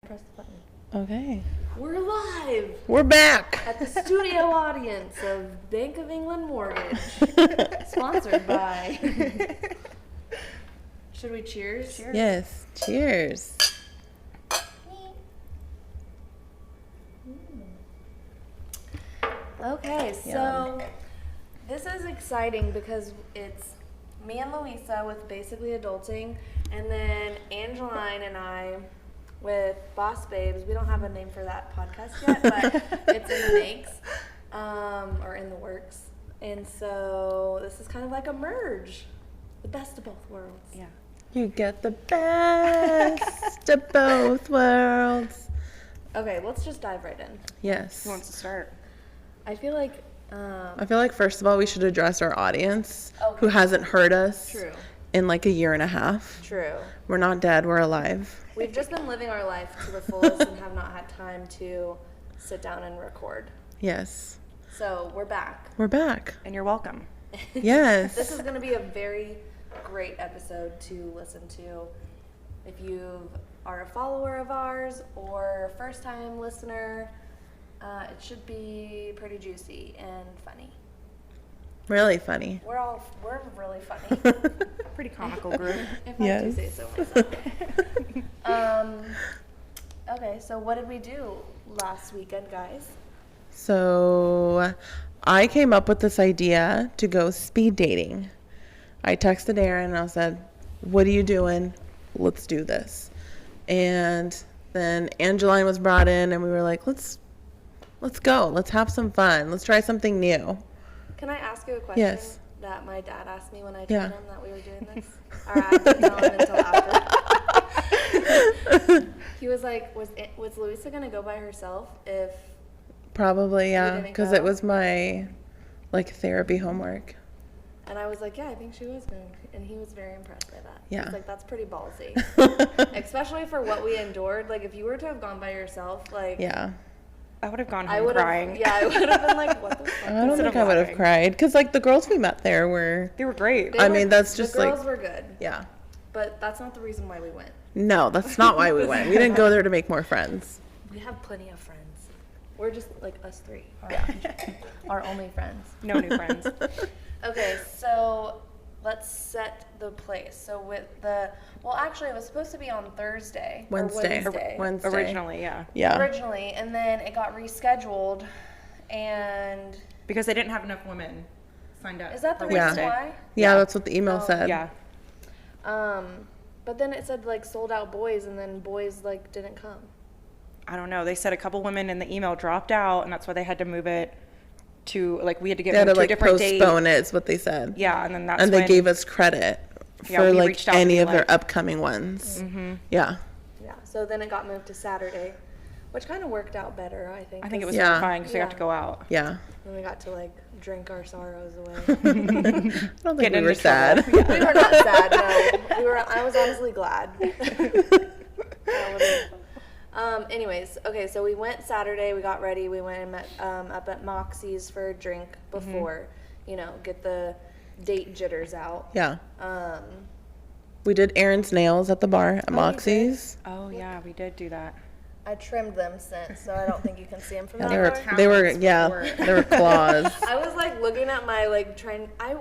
Press the button. Okay. We're live We're back. at the studio audience of Bank of England Mortgage. Sponsored by... Should we cheers? Cheers. Yes. Cheers. Okay, so this is exciting because it's me and Louisa with Basically Adulting, and then Angeline and I with Boss Babes. We don't have a name for that podcast yet, but it's in the makes, or in the works. And so this is kind of like a merge. The best of both worlds. Yeah. You get the best of both worlds. Okay, let's just dive right in. Yes. Who wants to start? I feel like... I feel like, first of all, we should address our audience Okay. who hasn't heard us True. in like a year and a half. True. We're not dead. We're alive. We've just been living our life to the fullest and have not had time to sit down and record. Yes. So we're back. We're back. And you're welcome. Yes. This is going to be a very great episode to listen to if you are a follower of ours or a first-time listener. It should be pretty juicy and funny. Really funny. We're really funny. Pretty comical group. If I Yes. do say so myself. Okay, so what did we do last weekend, guys? So I came up with this idea to go speed dating. I texted Aaron and I said, "What are you doing? Let's do this." And then Angeline was brought in and we were like, let's go. Let's have some fun. Let's try something new. Can I ask you a question? Yes. That my dad asked me when I told Yeah. him that we were doing this? Or I didn't tell him until after. He was like, was Louisa going to go by herself if... Probably, yeah, didn't because go? it was my like therapy homework. And I was like, yeah, I think she was going to. And he was very impressed by that. Yeah. He was like, that's pretty ballsy. Especially for what we endured. Like, if you were to have gone by yourself, like... Yeah. I would have gone I home would have... crying. Yeah, I would have been like, what the fuck? I don't Instead think of I would have laughing. cried because like the girls we met there were, They were great. They I were- mean, that's just the girls like, were good. yeah. But that's not the reason why we went. No, that's not why we went. We didn't go there to make more friends. We have plenty of friends. We're just like us three. Yeah. Our only friends. No new friends. Okay, so let's set the place. So actually it was supposed to be on Thursday. Wednesday. Or Wednesday. Wednesday. Originally, yeah. Yeah. Originally, and then it got rescheduled, and Because they didn't have enough women signed up. is that the for reason Wednesday. why? Yeah, that's what the email Oh. said. Yeah. But then it said like sold out boys, and then boys like didn't come. I don't know. They said a couple women in the email dropped out, and that's why they had to move it to, like, we had to get They had to moved to a like different date. postpone it, is what they said. Yeah, and then that's And they when, gave us credit Yeah, for we like reached out to any be of their like- upcoming ones. Mm-hmm. Yeah. Yeah. So then it got moved to Saturday, which kind of worked out better, I think. I think it was 'cause Yeah. terrifying because we got to Yeah. go out. Yeah. then we got to like drink our sorrows away. I don't think Get we into were sad. trouble. We were not sad, no. I was honestly glad. Anyways, okay, so we went Saturday, we got ready, we went and met up at Moxie's for a drink before, get the date jitters out. Yeah. Um, We did Aaron's nails at the bar at did? Moxie's. Oh, yeah, we did do that. I trimmed them since, so I don't think you can see them from Yeah, that far. they were talents yeah, for- they were claws. I was like looking at my I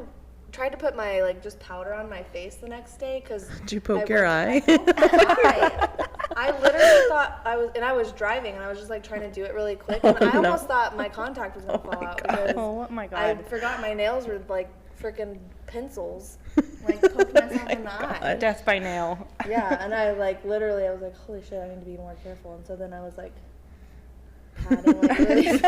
tried to put my like just powder on my face the next day because Did you poke your eye? I literally thought I was driving and I was just like trying to do it really quick and I no. almost thought my contact was gonna fall out because Oh, my I God. forgot my nails were like freaking pencils. Like poked myself in the eye. Death by nail. Yeah, and I like literally I was like, holy shit, I need to be more careful. And so then I was like patting like really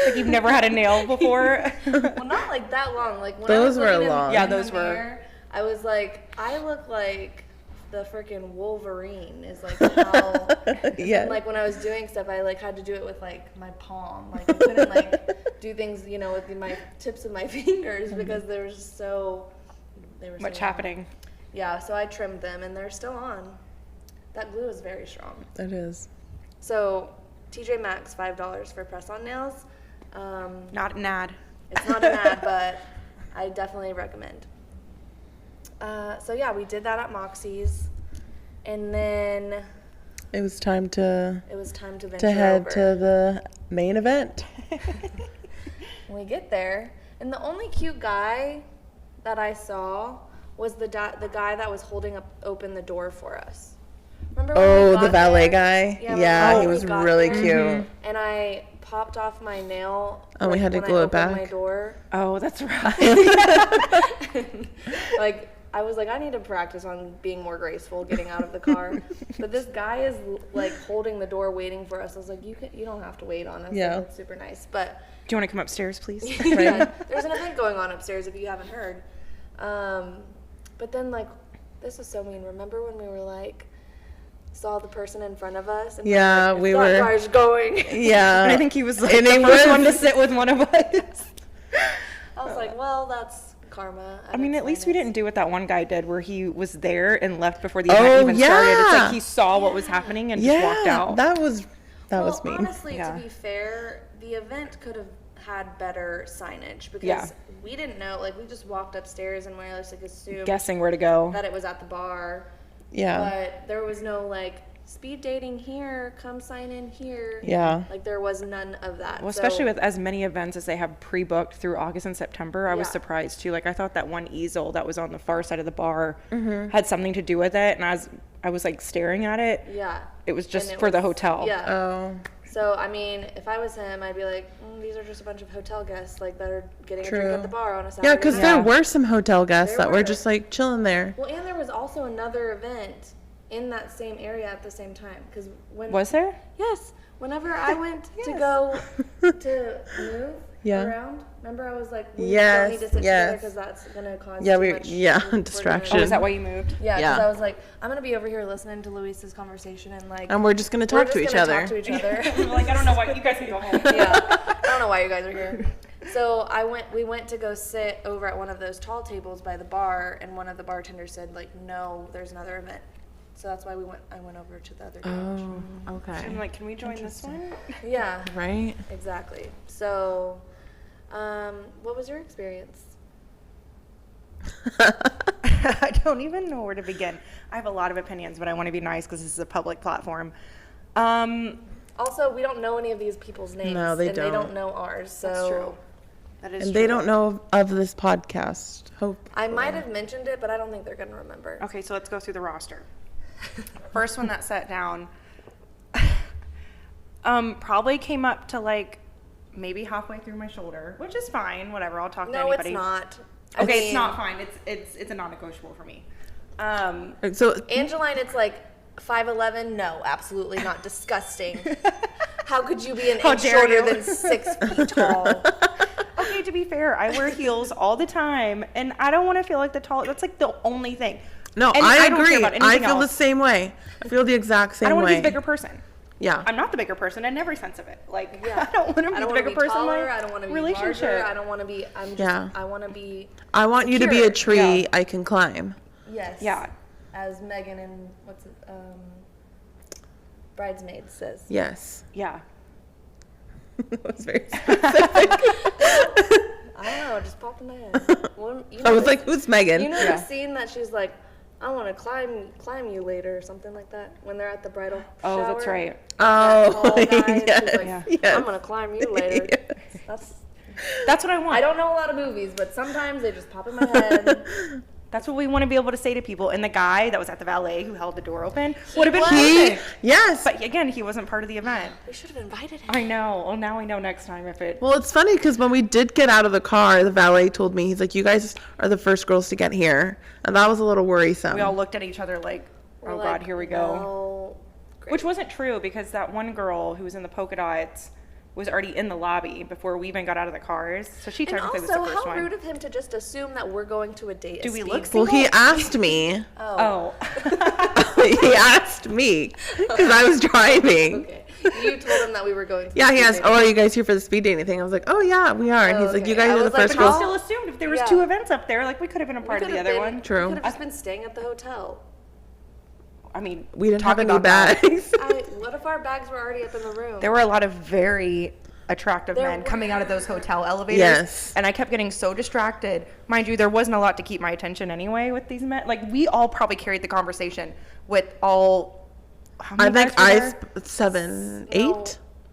Like you've never had a nail before. well, not like that long. Like when Those I was were looking long. Yeah, in the those were. mirror, I was like, I look like the freaking Wolverine. Is like how. Yeah. And like when I was doing stuff, I like had to do it with like my palm. Like I couldn't like do things, with my tips of my fingers because they were just they were Much so long. happening. Yeah, so I trimmed them and they're still on. That glue is very strong. It is. So TJ Maxx $5 for press-on nails. Not an ad. It's not an ad, but I definitely recommend. So yeah, we did that at Moxie's, and then It was time to venture head over. to the main event. We get there, and the only cute guy that I saw was the guy that was holding open the door for us. Remember when we Oh, got the valet there? guy? Yeah, Yeah, when he we was got really there, cute. And I popped off my nail. Oh, we had to when glue I it opened back? my door. Oh, that's right. Like, I was like, I need to practice on being more graceful getting out of the car. But this guy is like holding the door waiting for us. I was like, you don't have to wait on us. Yeah. Like, that's super nice. But Do you want to come upstairs, please? yeah, there's an event going on upstairs if you haven't heard. But then like, this was so mean. Remember when we were like, saw the person in front of us? And Yeah, like, we that were. guy's going. Yeah. And I think he was like And the he first was. one to sit with one of us. I was like, well, that's karma. I mean, at least we didn't do what that one guy did where he was there and left before the Oh, event even started. It's yeah. like he saw what was happening and just walked out. that was mean. Honestly, Yeah. to be fair, the event could have had better signage because Yeah. we didn't know. Like, we just walked upstairs and we just like assumed Guessing where to go. that it was at the bar. Yeah. But there was no like speed dating here, come sign in here. Yeah. Like there was none of that. Well, especially with as many events as they have pre-booked through August and September, I was Yeah. surprised too. Like I thought that one easel that was on the far side of the bar had something to do with it, and as I was like staring at it, Yeah. it was just And it for the was- hotel. Yeah. Oh, So I mean, if I was him, I'd be like, these are just a bunch of hotel guests like that are getting a drink True. at the bar on a Saturday. yeah, because night. there were some hotel guests There that were were. just like chilling there. Well, and there was also another event in that same area at the same time. Because when Was there? Yes, whenever I went to Yes. go to move Yeah. around, remember I was like, we Yes, don't need to sit together yes. because that's gonna cause Yeah, too much. yeah, we're gonna- distraction. Oh, is that why you moved? Yeah, because Yeah. I was like, I'm gonna be over here listening to Luis's conversation and like And we're just gonna we're talk to just each gonna other. Talk to each other. I'm like, I don't know why. You guys can go ahead. Yeah, I don't know why you guys are here. So we went to go sit over at one of those tall tables by the bar, and one of the bartenders said like, no, there's another event. So that's why I went over to the other direction. Oh, okay. I'm like, can we join this one? Yeah, Right? exactly. So, what was your experience? I don't even know where to begin. I have a lot of opinions, but I want to be nice because this is a public platform. Also, we don't know any of these people's names. No, they and they don't. don't know ours. So That's true. That is And true. they don't know of this podcast. Hope. I might have mentioned it, but I don't think they're gonna remember. Okay, so let's go through the roster. First one that sat down probably came up to like maybe halfway through my shoulder, which is fine. Whatever, I'll talk to No, anybody. it's not. Okay, I it's mean, not fine. It's a non-negotiable for me. So Angeline, it's like 5'11". No, absolutely not. Disgusting. How could you be an How inch dare shorter you. than 6 feet tall? Okay, to be fair, I wear heels all the time, and I don't want to feel like the tall. That's like the only thing. no, And I don't care agree. about I anything feel the else. same way. I feel the exact same I don't want to way. be the bigger person. Yeah. I'm not the bigger person in every sense of it. Like, Yeah. I don't want to be I the don't want bigger to be person taller. in my I don't want to be relationship. larger. I don't want to be. I'm just. Yeah. I want to be. I want you to be a secure. tree Yeah. I can climb. Yes. Yeah. As Megan and Bridesmaids says. Yes. Yeah. That was very I don't know. It just popped in my head. Well, you I know was the- like, who's Megan? You know Yeah. the scene that she's like, I want to climb you later, or something like that, when they're at the bridal Oh, shower. that's right. Oh, Tall guy, and she's yes, like, yes. I'm gonna climb you later. Yes. That's. That's what I want. I don't know a lot of movies, but sometimes they just pop in my head. That's what we want to be able to say to people. And the guy that was at the valet who held the door open would have been He, perfect. yes. But again, he wasn't part of the event. We should have invited him. I know. Well, now I know next time if it. Well, it's funny because when we did get out of the car, the valet told me, he's like, you guys are the first girls to get here. And that was a little worrisome. We all looked at each other like, We're oh like, God, here we go. No. Great. Which wasn't true because that one girl who was in the polka dots was already in the lobby before we even got out of the cars. So she And technically was also, the first how one. rude of him to just assume that we're going to a date. Do at we speed. look Well, he asked me. Oh. Oh. He asked me because I was driving. Okay. You told him that we were going to. Yeah, he speed asked, dating. oh, are you guys here for the speed dating thing? I was like, oh, yeah, we are. And Oh, he's like, okay. you guys I are the was like, first But I girls. still assumed if there was Yeah. 2 events up there, like we could have been a We part of could the have other been- one. True. We could have just been staying at the hotel. I mean, We didn't talk have any about that. bags. What if our bags were already up in the room? There were a lot of very attractive There men coming out of those were. hotel elevators. Yes. And I kept getting so distracted. Mind you, there wasn't a lot to keep my attention anyway with these men. Like, we all probably carried the conversation with all how I many think guys were there? 7, 8. No,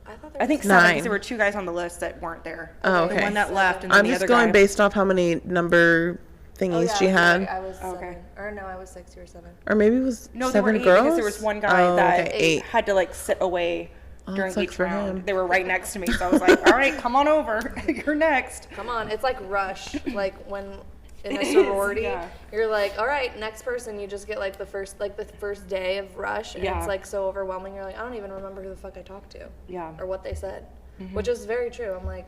I thought there I think was 7 9. because there were 2 guys on the list that weren't there. Oh, The okay. one that left and then I'm the just other going guy. based off how many number thingies Oh, yeah, she you're had. right. I was Oh, 7. okay. Or no, I was 6, you were 7. Or maybe it was No, there were 7 8 girls. because there was one guy Oh, that okay, 8. had to like sit away Oh, during that sucks each for round. him. They were right next to me, so I was like, all right, come on over. You're next. Come on, it's like Rush. Like when in a It is, sorority, yeah. you're like, all right, next person. You just get like the first day of Rush, and Yeah. it's like so overwhelming. You're like, I don't even remember who the fuck I talked to, Yeah. or what they said, which is very true. I'm like,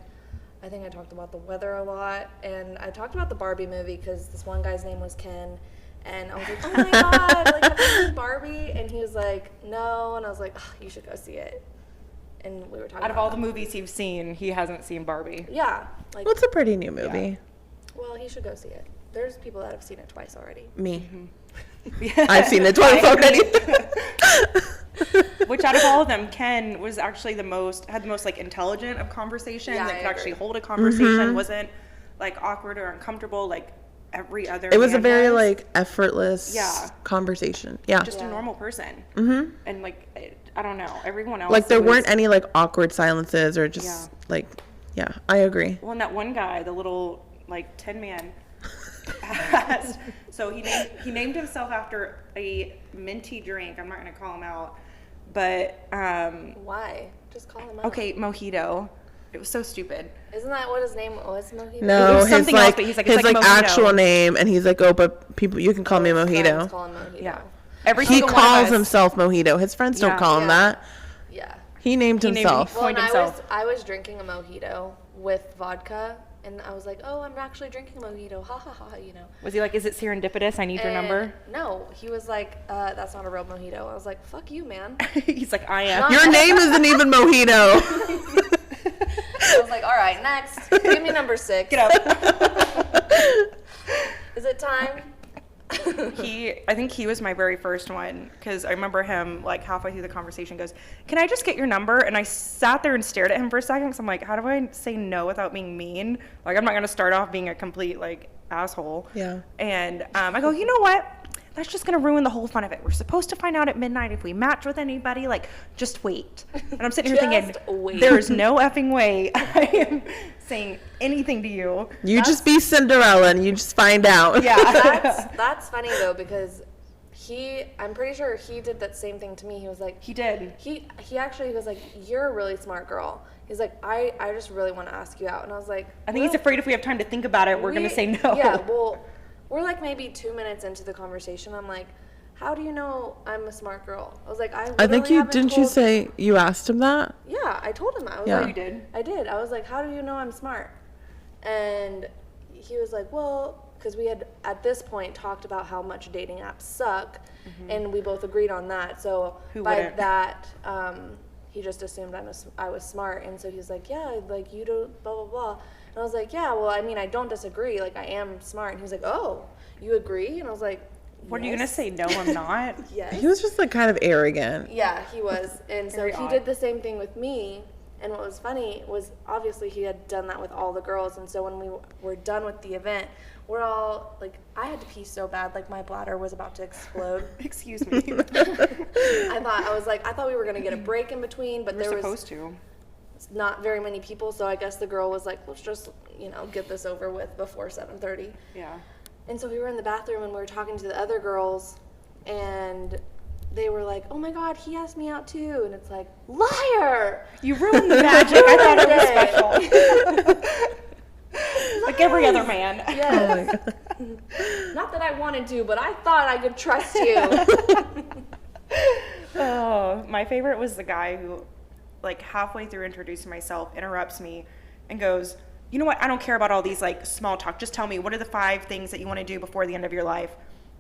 I think I talked about the weather a lot, and I talked about the Barbie movie because this one guy's name was Ken. And I was like, oh my god, like, have you seen Barbie? And he was like, no. And I was like, oh, you should go see it. And we were talking Out of about all the movies he's seen, he hasn't seen Barbie. yeah, like, Well, it's a pretty new movie. well, he should go see it. There's people that have seen it twice already. Me. I've seen it twice already. Which out of all of them, Ken was actually had the most like intelligent of conversation Yeah, that I could actually agree. hold a conversation, wasn't like awkward or uncomfortable like every other It was a man very was. like effortless Yeah. conversation. Yeah. Just Yeah. a normal person. Mm-hmm. And like I don't know, everyone else Like there it was- weren't any like awkward silences or just Yeah. like, yeah, I agree. Well, and that one guy, the little like 10-man, so he named himself after a minty drink. I'm not gonna call him out, but Why? Just call him out. okay, mojito. It was so stupid. Isn't that what his name was? Mojito? No, was his something else, like but he's like, it's his like like mojito. actual name, and he's like, oh, but people, you can call me His friends Mojito. call him Mojito. Yeah, every He single one of calls us- himself Mojito. His friends don't Yeah. call him Yeah. that. Yeah. He named named himself. Well, and Coined himself. I was drinking a mojito with vodka, and I was like, oh, I'm actually drinking a mojito. Ha ha ha, you know. Was he like, is it serendipitous? I need your number. And no, he was like, that's not a real mojito. I was like, fuck you, man. He's like, I am. Not- Your name isn't even Mojito. I was like, all right, next. Give me number 6. Get up. Is it time? I think he was my very first one because I remember him like halfway through the conversation goes, can I just get your number? And I sat there and stared at him for a second because I'm like, how do I say no without being mean? Like, I'm not going to start off being a complete like asshole. Yeah. And I go, you know what? That's just going to ruin the whole fun of it. We're supposed to find out at midnight if we match with anybody. Like, just wait. And I'm sitting here thinking, Just wait. there is no effing way I am saying anything to you. You just be Cinderella and you just find out. Yeah. That's funny though, because I'm pretty sure he did that same thing to me. He was like, He did. he actually was like, you're a really smart girl. He's like, I just really want to ask you out. And I was like, I think he's afraid if we have time to think about it, we're going to say no. Yeah, well, we're like maybe 2 minutes into the conversation. I'm like, how do you know I'm a smart girl? I was like, I think literally you haven't didn't you told- say you asked him that? Yeah, I told him that. I was Yeah. like, You did? I did. I was like, how do you know I'm smart? And he was like, well, because we had at this point talked about how much dating apps suck, and we both agreed on that. So Who by wouldn't? that, he just assumed I was smart, and so he's like, yeah, like you don't blah blah blah. And I was like, yeah, well, I mean, I don't disagree. Like I am smart. And he was like, oh, you agree? And I was like, What are you going to yes. say? No, I'm not. Yes. He was just like kind of arrogant. Yeah, he was. And so Very he odd. did the same thing with me. And what was funny was obviously he had done that with all the girls. And so when we were done with the event, we're all like, I had to pee so bad, like my bladder was about to explode. Excuse me. I thought we were going to get a break in between, but We're there was supposed to. not very many people. So I guess the girl was like, let's just, get this over with before 7:30. Yeah. And so we were in the bathroom and we were talking to the other girls, and they were like, oh my God, he asked me out too. And it's like, liar! You ruined the magic. I thought it was special. Like every other man. Oh Yes. my God. Not that I wanted to, but I thought I could trust you. Oh, my favorite was the guy who, like, halfway through introducing myself, interrupts me and goes, you know what? I don't care about all these, like, small talk. Just tell me, what are the 5 things that you want to do before the end of your life?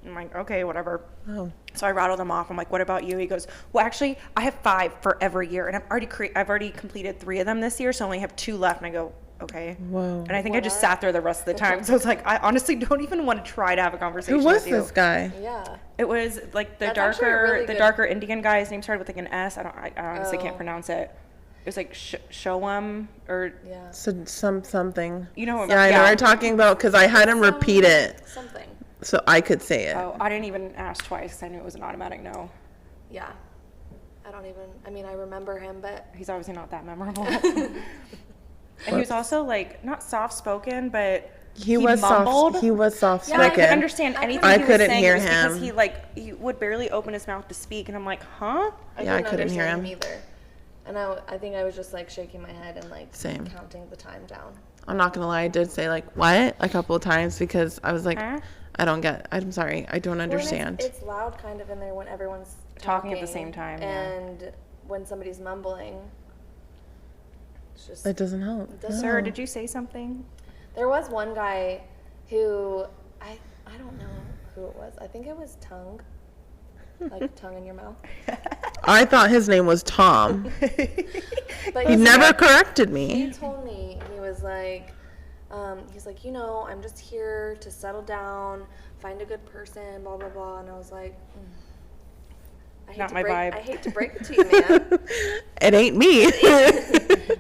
I'm like, okay, whatever. Oh. So I rattled them off. I'm like, what about you? He goes, well, actually, I have 5 for every year, and I've already completed 3 of them this year, so I only have 2 left. And I go, okay. Whoa. And I think I just sat there the rest of the time. So it's like, I honestly don't even want to try to have a conversation Who was with you. this guy? Yeah. It was like the That's actually a really good- darker Indian guy. His name started with like an S. I honestly Oh. can't pronounce it. It was like Shoam or Yeah. So something. you know. Yeah, I know what you're talking about because I had him repeat it Something. so I could say it. Oh, I didn't even ask twice. 'Cause I knew it was an automatic no. Yeah. I remember him, but He's obviously not that memorable. And he was also like not soft spoken, but he was mumbled. soft. He was soft But I spoken. couldn't understand anything I he was couldn't saying. hear It was him. because he would barely open his mouth to speak, and I'm like, huh? I couldn't hear understand him. either. And I think I was just like shaking my head and like Same. counting the time down. I'm not gonna lie, I did say like what a couple of times because I was like, Huh? I'm sorry, I don't understand. Well, it's loud kind of in there when everyone's Talking at the same time, yeah. and when somebody's mumbling, it's just. It doesn't help. It doesn't- Sir, did you say something? There was one guy who I don't know who it was. I think it was tongue, like tongue in your mouth. I thought his name was Tom. But He never corrected He me. told me, he was like, I'm just here to settle down, find a good person, blah, blah, blah. And I was like, Not my vibe. I hate to break it to you, man. It ain't me.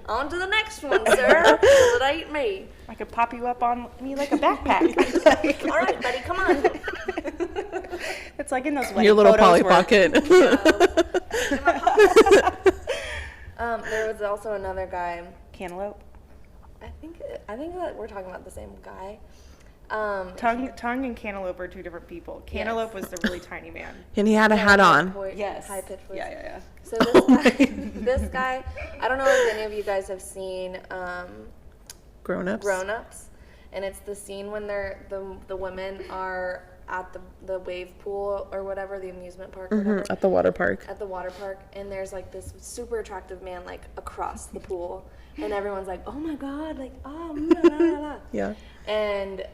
On to the next one, sir. It ain't me. I could pop you up on me like a backpack. All right, buddy, come on. It's like in those wedding Your little photos Polly where- Pocket. There was also another guy. Cantaloupe. I think that we're talking about the same guy. Tongue and Cantaloupe are two different people. Cantaloupe was the really tiny man. And he had a hat on. High pitched voice. Yeah. So this guy, I don't know if any of you guys have seen Grown-ups. Grown Ups, and it's the scene when the women are at the wave pool or whatever, the amusement park, or whatever, At the water park. at the water park, and there's like this super attractive man like across the pool, and everyone's like, oh my god, like oh la, la, la, la. Yeah. And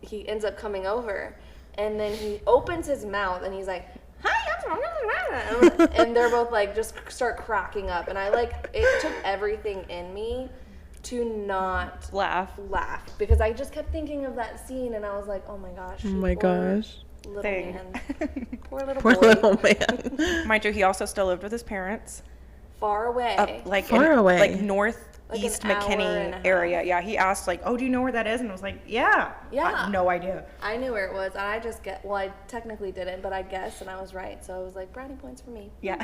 he ends up coming over, and then he opens his mouth and he's like, hi, and they're both like just start cracking up, and it took everything in me to not Laugh. because I just kept thinking of that scene, and I was like, oh my gosh, Oh my gosh. little Thing. man, poor little Poor boy, little man. Mind you, he also still lived with his parents. far away. Far away. Like northeast Like an hour and a McKinney half. area. Yeah, he asked like, oh, do you know where that is? And I was like, yeah. Yeah. No idea. I knew where it was, and I technically didn't, but I guessed, and I was right, so I was like, brownie points for me. Yeah.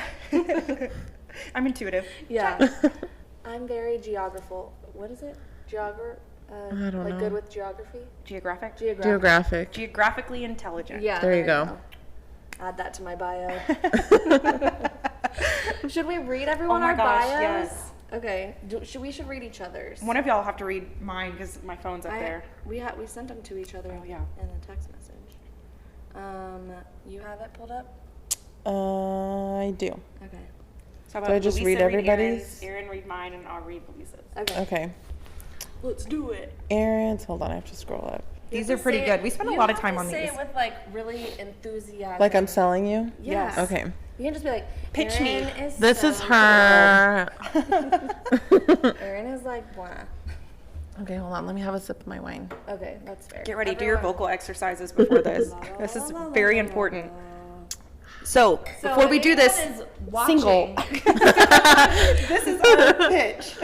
I'm intuitive. Yeah. I'm very what is it? I don't know. Good with geography? Geographic. Geographic. Geographically intelligent. Yeah. There you go. Add that to my bio. Should we read everyone Oh my our gosh, bios? yes. Okay. We should read each other's. One of y'all have to read mine because my phone's up there. We sent them to each other. Oh, yeah. In a text message. You have it pulled up? I do. Okay. So how Do I just read everybody's? Aaron read mine, and I'll read Luisa's. Okay. Okay. Let's do it. Aaron's, hold on, I have to scroll up. These are pretty good. We spent a lot of time on You have to these. say it with like really enthusiasm. Like I'm selling you? Yes. Okay. You can just be like, Pitch me. Aaron This is so her. cool. Aaron is like, blah. Okay, hold on. Let me have a sip of my wine. Okay, that's fair. Get ready. Do your vocal exercises before this. This is very important. So before we do this, single. This is our pitch.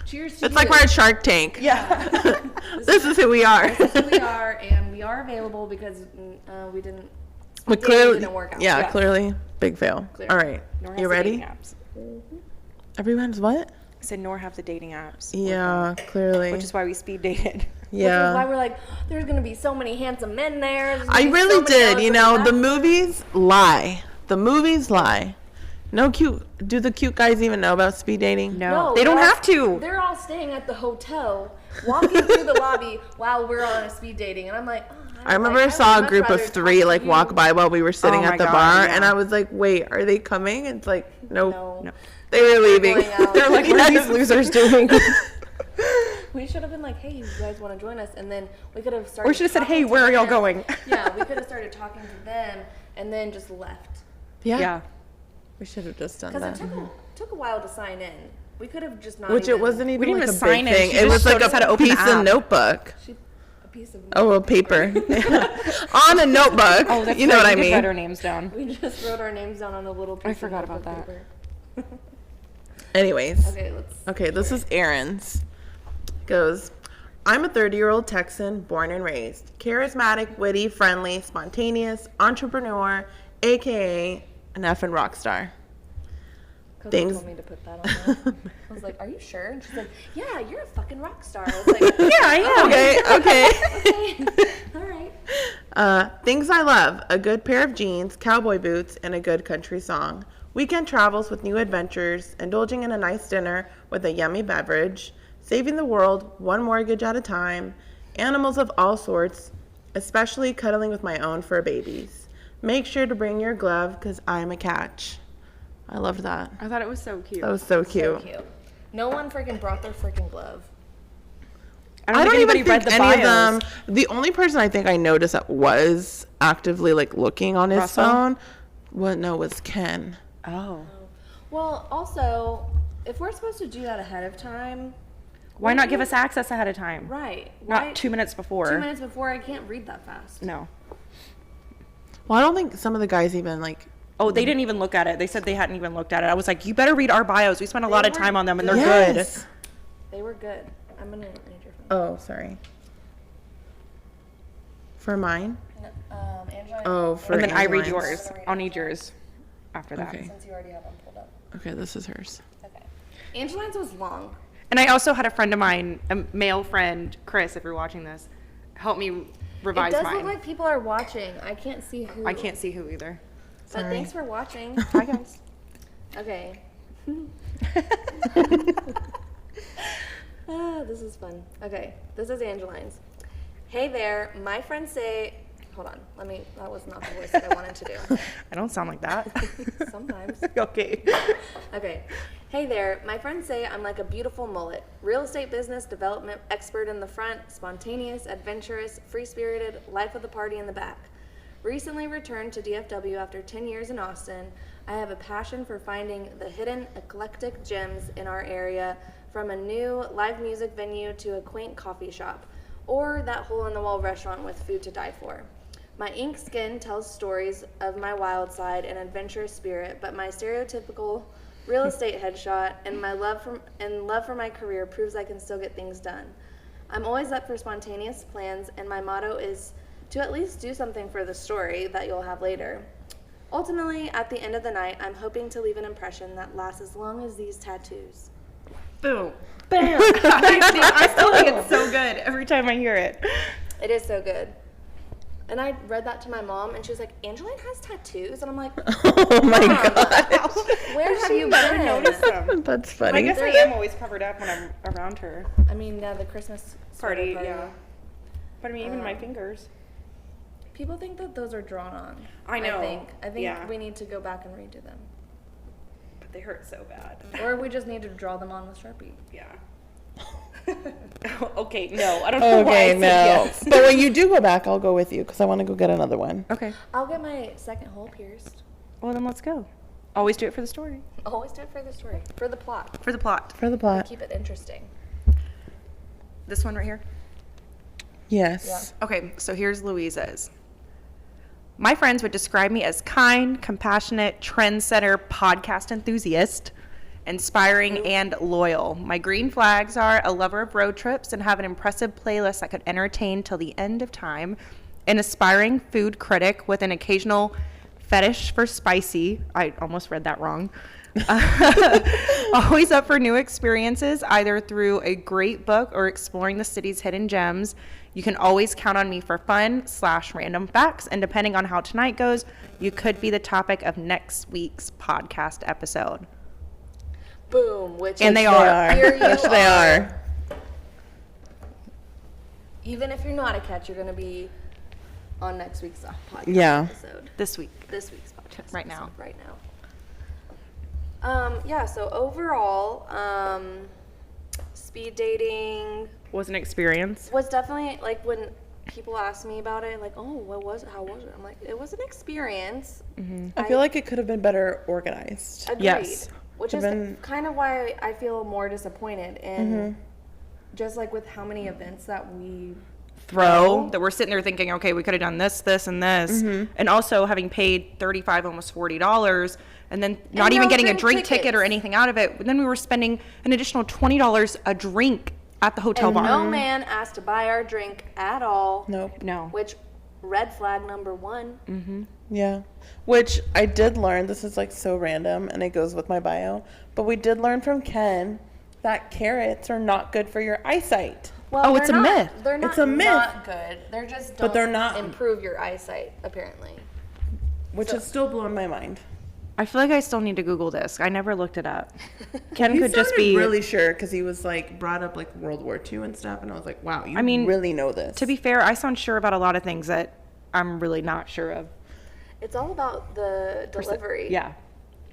Cheers to It's like we're at Shark Tank. Yeah. This is who we are. This is who we are, and we are available because we didn't. We dating clearly didn't work out. Yeah, Yeah. clearly big fail. Clear. All right. Nor has You the ready? dating apps. Everyone's what? I said nor have the dating apps. Yeah, clearly. Which is why we speed dated. Which is why yeah. we're like, there's gonna be so many handsome men there. There's gonna I be really so many did. hours You of know, the left. movies lie. The movies lie. No cute. Do the cute guys even know about speed dating? No, they don't they're all- have to. They're all staying at the hotel, walking through the lobby while we're on a speed dating, and I'm like, oh, I remember I saw a group of 3 like walk by while we were sitting Oh my at the God, bar, yeah. and I was like, "Wait, are they coming?" It's like, nope, No. they were leaving. Going out. They're like, what are these losers doing? We should have been like, hey, you guys want to join us? And then we could have started. Or should have said, talking hey, to where are y'all them. going? Yeah, we could have started talking to them and then just left. Yeah, we should have just done Because that. it took a while to sign in. We could have just not. Which even, it wasn't even didn't like even a sign big in. thing. She It just was like showed us how to a open the piece of app. notebook. A piece of. Oh, a paper on a notebook. Oh, that's you know right. what I We did mean? write our names down. We just wrote our names down on a little piece I of forgot about notebook that. paper. Anyways, Okay, let's. okay, this is Aaron's. Goes, I'm a 30-year-old Texan, born and raised. Charismatic, witty, friendly, spontaneous, entrepreneur, aka An effing rock star. Coco Things. told me to put that on there. I was like, are you sure? And she's like, yeah, you're a fucking rock star. I was like, Yeah, I am. Okay. all right. Things I love: a good pair of jeans, cowboy boots, and a good country song. Weekend travels with new adventures, indulging in a nice dinner with a yummy beverage, saving the world one mortgage at a time, animals of all sorts, especially cuddling with my own fur babies. Make sure to bring your glove because I'm a catch. I loved that. I thought it was so cute. That was so cute. So cute. No one freaking brought their freaking glove. I don't think even anybody read think the any bios. of them. The only person I think I noticed that was actively like looking on his Russell? phone, was Ken. Oh. Well, also, if we're supposed to do that ahead of time, Why not give us access ahead of time? right? Not 2 minutes before. 2 minutes before, I can't read that fast. No. Well, I don't think some of the guys even like. Oh, they didn't even look at it. They said they hadn't even looked at it. I was like, you better read our bios. We spent a lot of were time on them, and they're Yes. good. They were good. I'm gonna read your phone. Oh, sorry. For mine? Angela. Oh, for And then I read Angeline's. yours. I'll need yours after that. Okay. Since you already have them pulled up. Okay, this is hers. Okay. Angeline's was long. And I also had a friend of mine, a male friend, Chris, if you're watching this, help me revise It does mine. look like people are watching. I can't see who. I can't see who either. But Sorry. thanks for watching. Hi, guys. Okay. This is fun. Okay, this is Angeline's. Hey there, my friends say. Hold on, that was not the voice that I wanted to do. I don't sound like that. Sometimes. Okay. Okay. Hey there, my friends say I'm like a beautiful mullet. Real estate business development expert in the front, spontaneous, adventurous, free-spirited, life of the party in the back. Recently returned to DFW after 10 years in Austin, I have a passion for finding the hidden eclectic gems in our area, from a new live music venue to a quaint coffee shop, or that hole-in-the-wall restaurant with food to die for. My ink skin tells stories of my wild side and adventurous spirit, but my stereotypical real estate headshot and my love for my career proves I can still get things done. I'm always up for spontaneous plans, and my motto is to at least do something for the story that you'll have later. Ultimately, at the end of the night, I'm hoping to leave an impression that lasts as long as these tattoos. Boom. Bam. I still think it's so good every time I hear it. It is so good. And I read that to my mom, and she was like, Angeline has tattoos? And I'm like, Oh my god. where have you better been? notice them. That's I funny. guess I am always covered up when I'm around her. I mean, yeah, the Christmas Party, sweater yeah. But I mean, even my fingers. People think that those are drawn on. I know. I think Yeah. we need to go back and redo them. But they hurt so bad. Or we just need to draw them on with Sharpie. Yeah. Okay, no. I don't know why I Okay, said no. yes. But when you do go back, I'll go with you because I want to go get another one. Okay. I'll get my second hole pierced. Well, then let's go. Always do it for the story. Always do it for the story. For the plot. For the plot. For the plot. Keep it interesting. This one right here. Yes. Okay, so here's Louisa's. My friends would describe me as kind, compassionate, trendsetter, podcast enthusiast, inspiring, and loyal. My green flags are a lover of road trips and have an impressive playlist that could entertain till the end of time, an aspiring food critic with an occasional fetish for spicy. I almost read that wrong. Always up for new experiences, either through a great book or exploring the city's hidden gems. You can always count on me for fun/random facts, and depending on how tonight goes, you could be the topic of next week's podcast episode. Boom. Which And is they are. Here you Which they are. Even if you're not a catch, you're going to be on next week's podcast Yeah. episode. This week. This week's podcast Right now. episode, right now. Yeah, so overall, speed dating Was an experience. was definitely, like, when people ask me about it, like, oh, what was it? How was it? I'm like, it was an experience. I feel like it could have been better organized. Agreed. Yes. Which is Been- kind of why I feel more disappointed in just, like, with how many events that we Throw that we're sitting there thinking, okay, we could have done this, this, and this, and also having paid $35, almost $40, and then not even no getting a drink drink ticket or tickets. anything out of it. But then we were spending an additional $20 a drink at the hotel And bar. no man asked to buy our drink at all. Nope. No. Which red flag number 1. Mm-hmm. Yeah. Which I did learn, this is like so random and it goes with my bio, but we did learn from Ken that carrots are not good for your eyesight. Well, Oh, it's they're a not- myth. They're not, It's a myth. not good. They're just don't But they're not- improve your eyesight, apparently. Which is still blowing my mind. I feel like I still need to Google this. I never looked it up. Ken He could just sounded be really sure because he was like brought up like World War II and stuff, and I was like, wow, you I mean, really know this. To be fair, I sound sure about a lot of things that I'm really not sure of. It's all about the delivery. Yeah.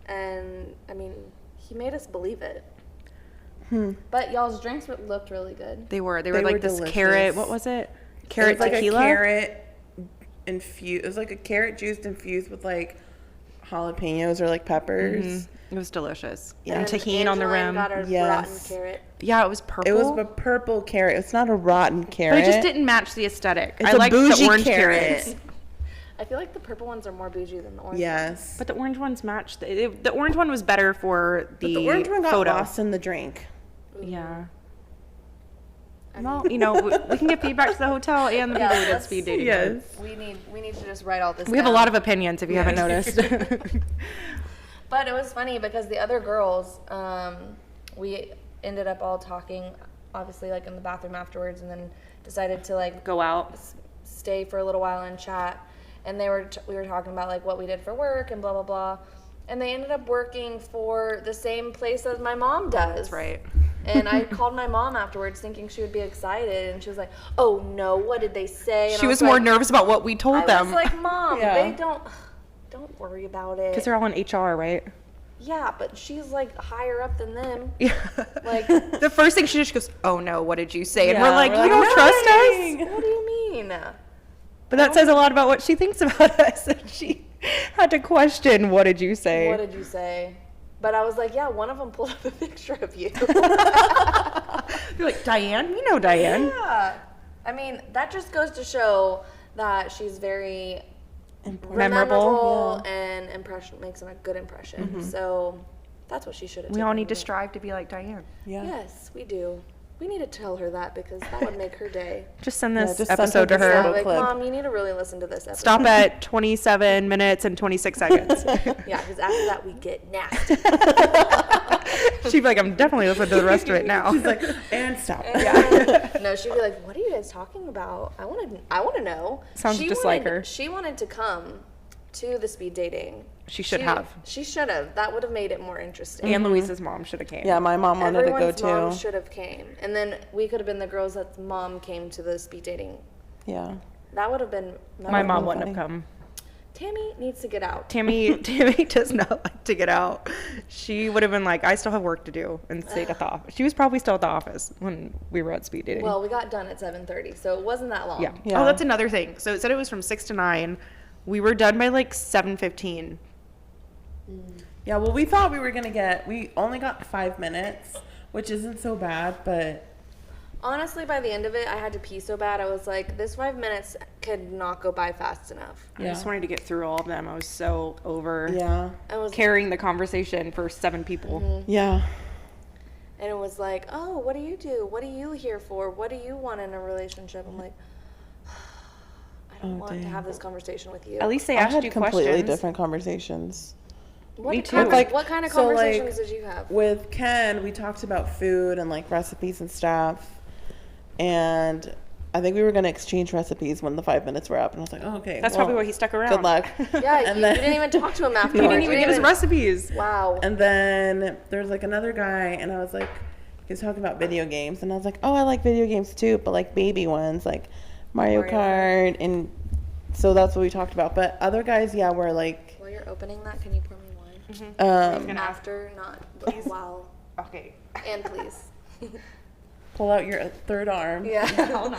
And, I mean, he made us believe it. But y'all's drinks looked really good. They were They like were this delicious. carrot. What was it? It Carrot was like tequila. a carrot infused. It was like a carrot juice infused with like jalapenos or like peppers. It was delicious. Yeah. And tahini on the Angeline rim. got our rotten Yes. carrot. Yeah, it was purple. It was a purple carrot. It's not a rotten carrot. but it just didn't match the aesthetic. It's I a liked the bougie orange carrot. carrots. I feel like the purple ones are more bougie than the orange. Yes. But the orange ones matched. The orange one was better for the, But the orange one got photo. lost in the drink. Yeah. Well, you know, we can give feedback to the hotel and the people who did let's- speed dating. Yes. We need to just write all this We have a down. lot of opinions if you haven't noticed. But it was funny because the other girls, we ended up all talking, obviously, like in the bathroom afterwards, and then decided to like Go out. stay for a little while and chat. And we were talking about like what we did for work and blah blah blah. And they ended up working for the same place as my mom does. That's right. And I called my mom afterwards thinking she would be excited, and she was like, "Oh no, what did they say?" And She I was more like, nervous about what we told I them. was like, "Mom, Yeah. they don't worry about it." Because they're all in HR, right? Yeah, but she's like higher up than them. Yeah. Like, The first thing she just goes, "Oh no, what did you say?" And Yeah, we're like, we're "You like, don't trust us." "Nothing." what do you mean? But that says a lot about what she thinks about us. That she had to question, "What did you say?" What did you say? But I was like, yeah, one of them pulled up a picture of you. You're like, "Diane? We know Diane." Yeah. I mean, that just goes to show that she's very Memorable. and makes a good impression. So that's what she should have We all need to strive to be like Diane. Yeah. Yes, we do. We need to tell her that because that would make her day. Just send this just send episode her to this her. little Like, clip. Mom, you need to really listen to this episode. Stop at 27 minutes and 26 seconds. Yeah, because after that we get nasty. She'd be like, "I'm definitely listening to the rest of it now." She's like, and stop. No, she'd be like, "What are you guys talking about? I want to know." Sounds just like her. She wanted to come to the speed dating. She should have. She should have. That would have made it more interesting. And Louise's mom should have came. Yeah, my mom wanted to go Everyone's mom too. should have came, and then we could have been the girls that mom came to the speed dating. Yeah. That would have been. My mom wouldn't funny. have come. Tammy needs to get out. Tammy does not like to get out. She would have been like, "I still have work to do," and stayed at the office. She was probably still at the office when we were at speed dating. Well, we got done at 7:30, so it wasn't that long. yeah. Yeah. Oh, that's another thing. So it said it was from 6 to 9. We were done by like 7:15. Yeah, well, we thought we only got 5 minutes, which isn't so bad, but Honestly, by the end of it, I had to pee so bad. I was like, this 5 minutes could not go by fast enough. I just wanted to get through all of them. I was so over yeah. I was, carrying the conversation for 7 people. Yeah. and it was like, oh, what do you do? What are you here for? What do you want in a relationship? I'm like, I don't want to have this conversation with you. At least they I asked had you completely questions. different conversations. What me too. Kind of, Like, what kind of so, like, conversations did you have? With Ken, we talked about food and like recipes and stuff. And I think we were going to exchange recipes when the 5 minutes were up. And I was like, oh, okay. That's well, probably why he stuck around. Good luck. Yeah, And you then- didn't even talk to him afterwards. He didn't even You get his recipes. Wow. And then there's like another guy, and I was like, he was talking about video games. And I was like, oh, I like video games too, but like baby ones, like Mario Kart. And so that's what we talked about. But other guys, yeah, were like, While you're opening that, can you pour me wine? After, not while. Okay. And please. pull out your third arm. Yeah.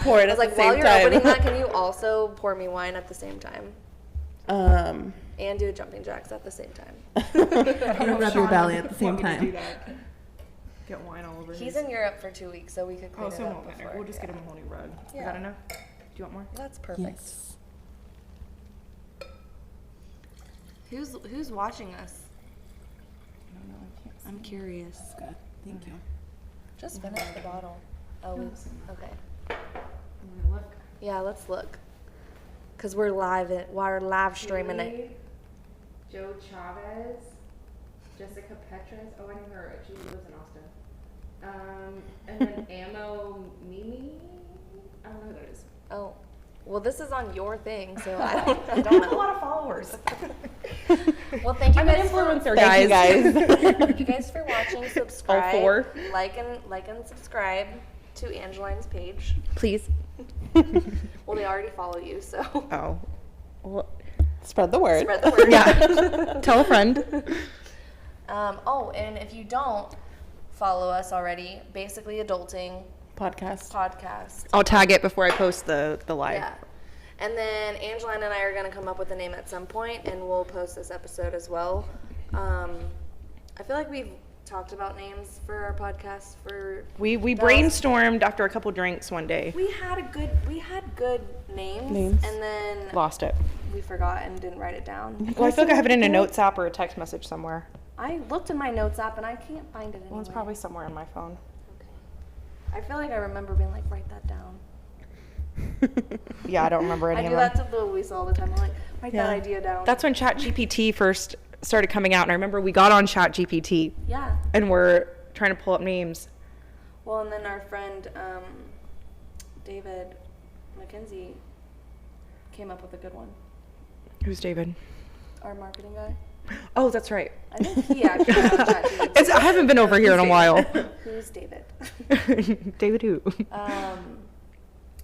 Pour it I at was like, the while same you're time. opening that, can you also pour me wine at the same time? And do jumping jacks at the same time? and rub your belly at the same time. Get wine all over He's in Europe for 2 weeks, so we could clean Oh, it so it up won't matter. before. We'll just get him a whole new rug. Is Yeah. that enough? Do you want more? That's perfect. Yes. Who's watching us? I'm curious. Good. Thank you. Just finish the bottle. Oh, okay. Look. Yeah, let's look. because we're live streaming it. Joe Chavez, Jessica Petras. Oh, I know her. She lives in Austin. And then Ammo Mimi. I don't know who that is. Oh, well, this is on your thing, so I don't I know. have a lot of followers. Well, thank you I'm an guys for influencer, Thank you guys. thank you guys for watching. Subscribe, All four. like and subscribe to Angeline's page. Please. Well, they already follow you, so Oh. Well, Spread the word. spread the word. yeah. Tell a friend. Oh, and if you don't follow us already, Basically Adulting Podcast. podcast. I'll tag it before I post the live. Yeah. And then Angeline and I are going to come up with a name at some point, and we'll post this episode as well. I feel like we've talked about names for our podcast for We the- brainstormed after a couple drinks one day. We had good names, Names. and then Lost it. we forgot and didn't write it down. Well, I feel like I have it in a notes app or a text message somewhere. I looked in my notes app and I can't find it anywhere. Well, it's probably somewhere on my phone. I feel like I remember being like, write that down. Yeah, I don't remember any I of do them. that to Louisa all the time. I'm like, write that Yeah. idea down. That's when ChatGPT first started coming out, and I remember we got on ChatGPT yeah. and we're trying to pull up names. Well, and then our friend David McKenzie came up with a good one. Who's David? Our marketing guy. Oh, that's right. I think he actually has ChatGPT. I haven't been over here in a while. Who's David? David who?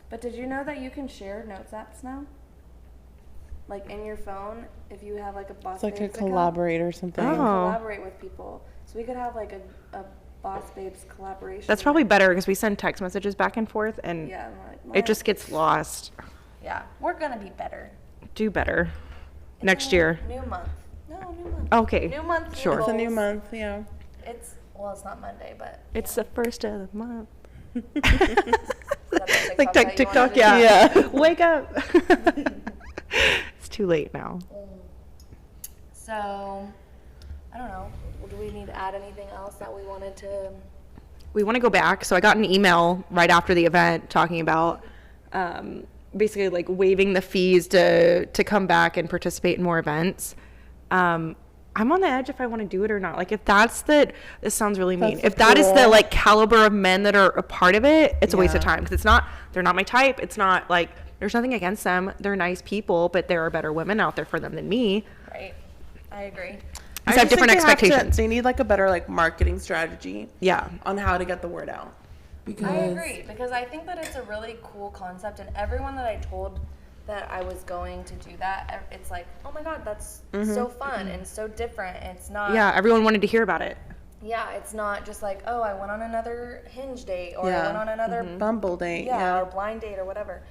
But did you know that you can share notes apps now? Like in your phone, if you have like a Boss It's like a Babes account, collaborate or something. you can Oh. collaborate with people. So we could have like a Boss Babes collaboration. That's probably better because we send text messages back and forth, and Yeah. it just gets lost. Yeah, we're gonna be better. Do better It's next a year. New month. No, new month. Okay. New month. new Sure. It's a new goals. month, yeah. It's it's not Monday, but It's the first of the month. that's a Like that you TikTok, wanted to yeah. do. Wake up. It's too late now. do. So, I don't know. Do we need to add anything else that we wanted to? We want to go back. So I got an email right after the event talking about basically like waiving the fees to come back and participate in more events. I'm on the edge if I want to do it or not. Like if that's this sounds really mean. That's If that is the cool. like caliber of men that are a part of it, it's a waste of Yeah. time because they're not my type. It's not like, there's nothing against them. They're nice people, but there are better women out there for them than me. Right. I agree. I have different expectations. They need like a better like marketing strategy Yeah. on how to get the word out. Because I agree because I think that it's a really cool concept, and everyone that I told that I was going to do that, it's like, oh my god, that's so fun and so different. It's not. Yeah, everyone wanted to hear about it. Yeah, it's not just like, oh, I went on another Hinge date or I Yeah. went on another Bumble date, yeah, or yeah. blind date or whatever.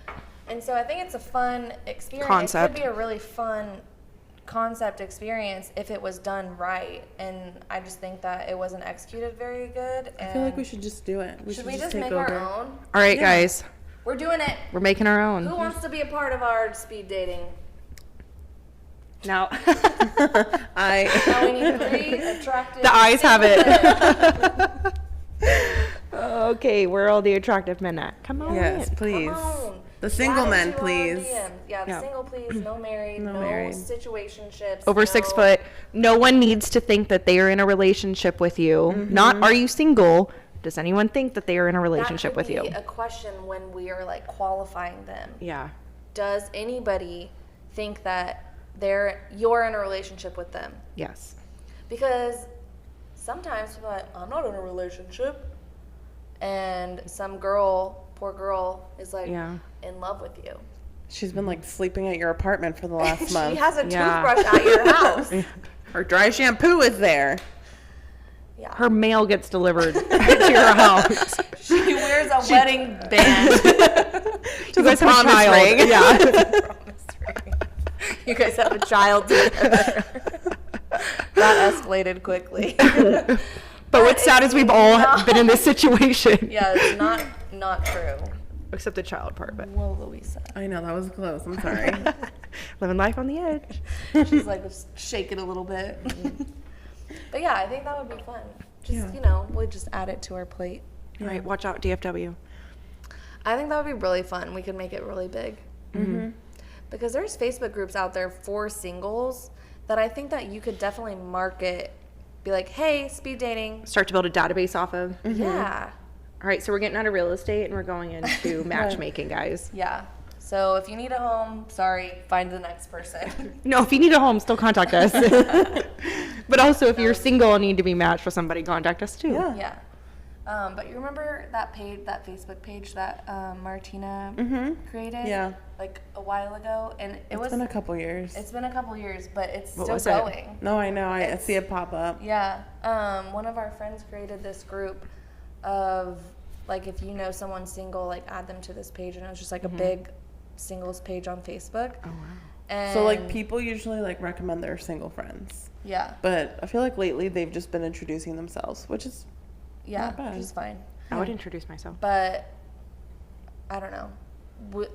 And so I think it's a fun experience. Concept. It could be a really fun concept experience if it was done right. And I just think that it wasn't executed very good. I feel like we should just do it. should we just just take make over. our own? All right, Yeah. guys, We're doing it. we're making our own. Who wants to be a part of our speed dating? Now, Now we need 3 attractive. the eyes have single it. Okay, where are all the attractive men at? Come on Yes, in. please. Come on. The single Slide men, into our please. DMs. Yeah, the Yeah. single, please. No married. No No, married. situationships. Over 6 foot. No one needs to think that they are in a relationship with you. Not, are you single? Does anyone think that they are in a relationship with that you? could be a question when we are like qualifying them. Yeah. Does anybody think that you're in a relationship with them? Yes. Because sometimes people are like, I'm not in a relationship, and some poor girl, is like Yeah. in love with you. She's been like sleeping at your apartment for the last month. She has a Yeah. toothbrush at your house. Her dry shampoo is there. Yeah. Her mail gets delivered to your house. She wears a wedding band. You guys have a promise child. ring. Yeah. You guys have a child together. That escalated quickly. But what's sad is we've all been in this situation. Yeah, it's not true. Except the child part, but Whoa, Louisa. I know, that was close. I'm sorry. living life on the edge. She's like shaking a little bit. But yeah, I think that would be fun. Just, Yeah. we'll just add it to our plate. All right, watch out, DFW. I think that would be really fun. We could make it really big. because there's Facebook groups out there for singles that I think that you could definitely market, be like, hey, speed dating. Start to build a database off of. Yeah. All right, so we're getting out of real estate and we're going into matchmaking, guys. Yeah. So if you need a home, sorry, find the next person. No, if you need a home, still contact us. But also, if you're single and need to be matched with somebody, contact us too. Yeah. Yeah. But you remember that page, that Facebook page that Martina created? Yeah. Like a while ago? And It's been a couple years. It's been a couple years, but it's What still was it? going. No, I know. I see it pop up. Yeah. One of our friends created this group of, like, if you know someone's single, like, add them to this page. And it was just like a big singles page on Facebook. Oh, wow. And So, like, people usually, like, recommend their single friends. yeah. But I feel like lately they've just been introducing themselves, which is Yeah, not bad. which is fine. I would introduce myself. But I don't know.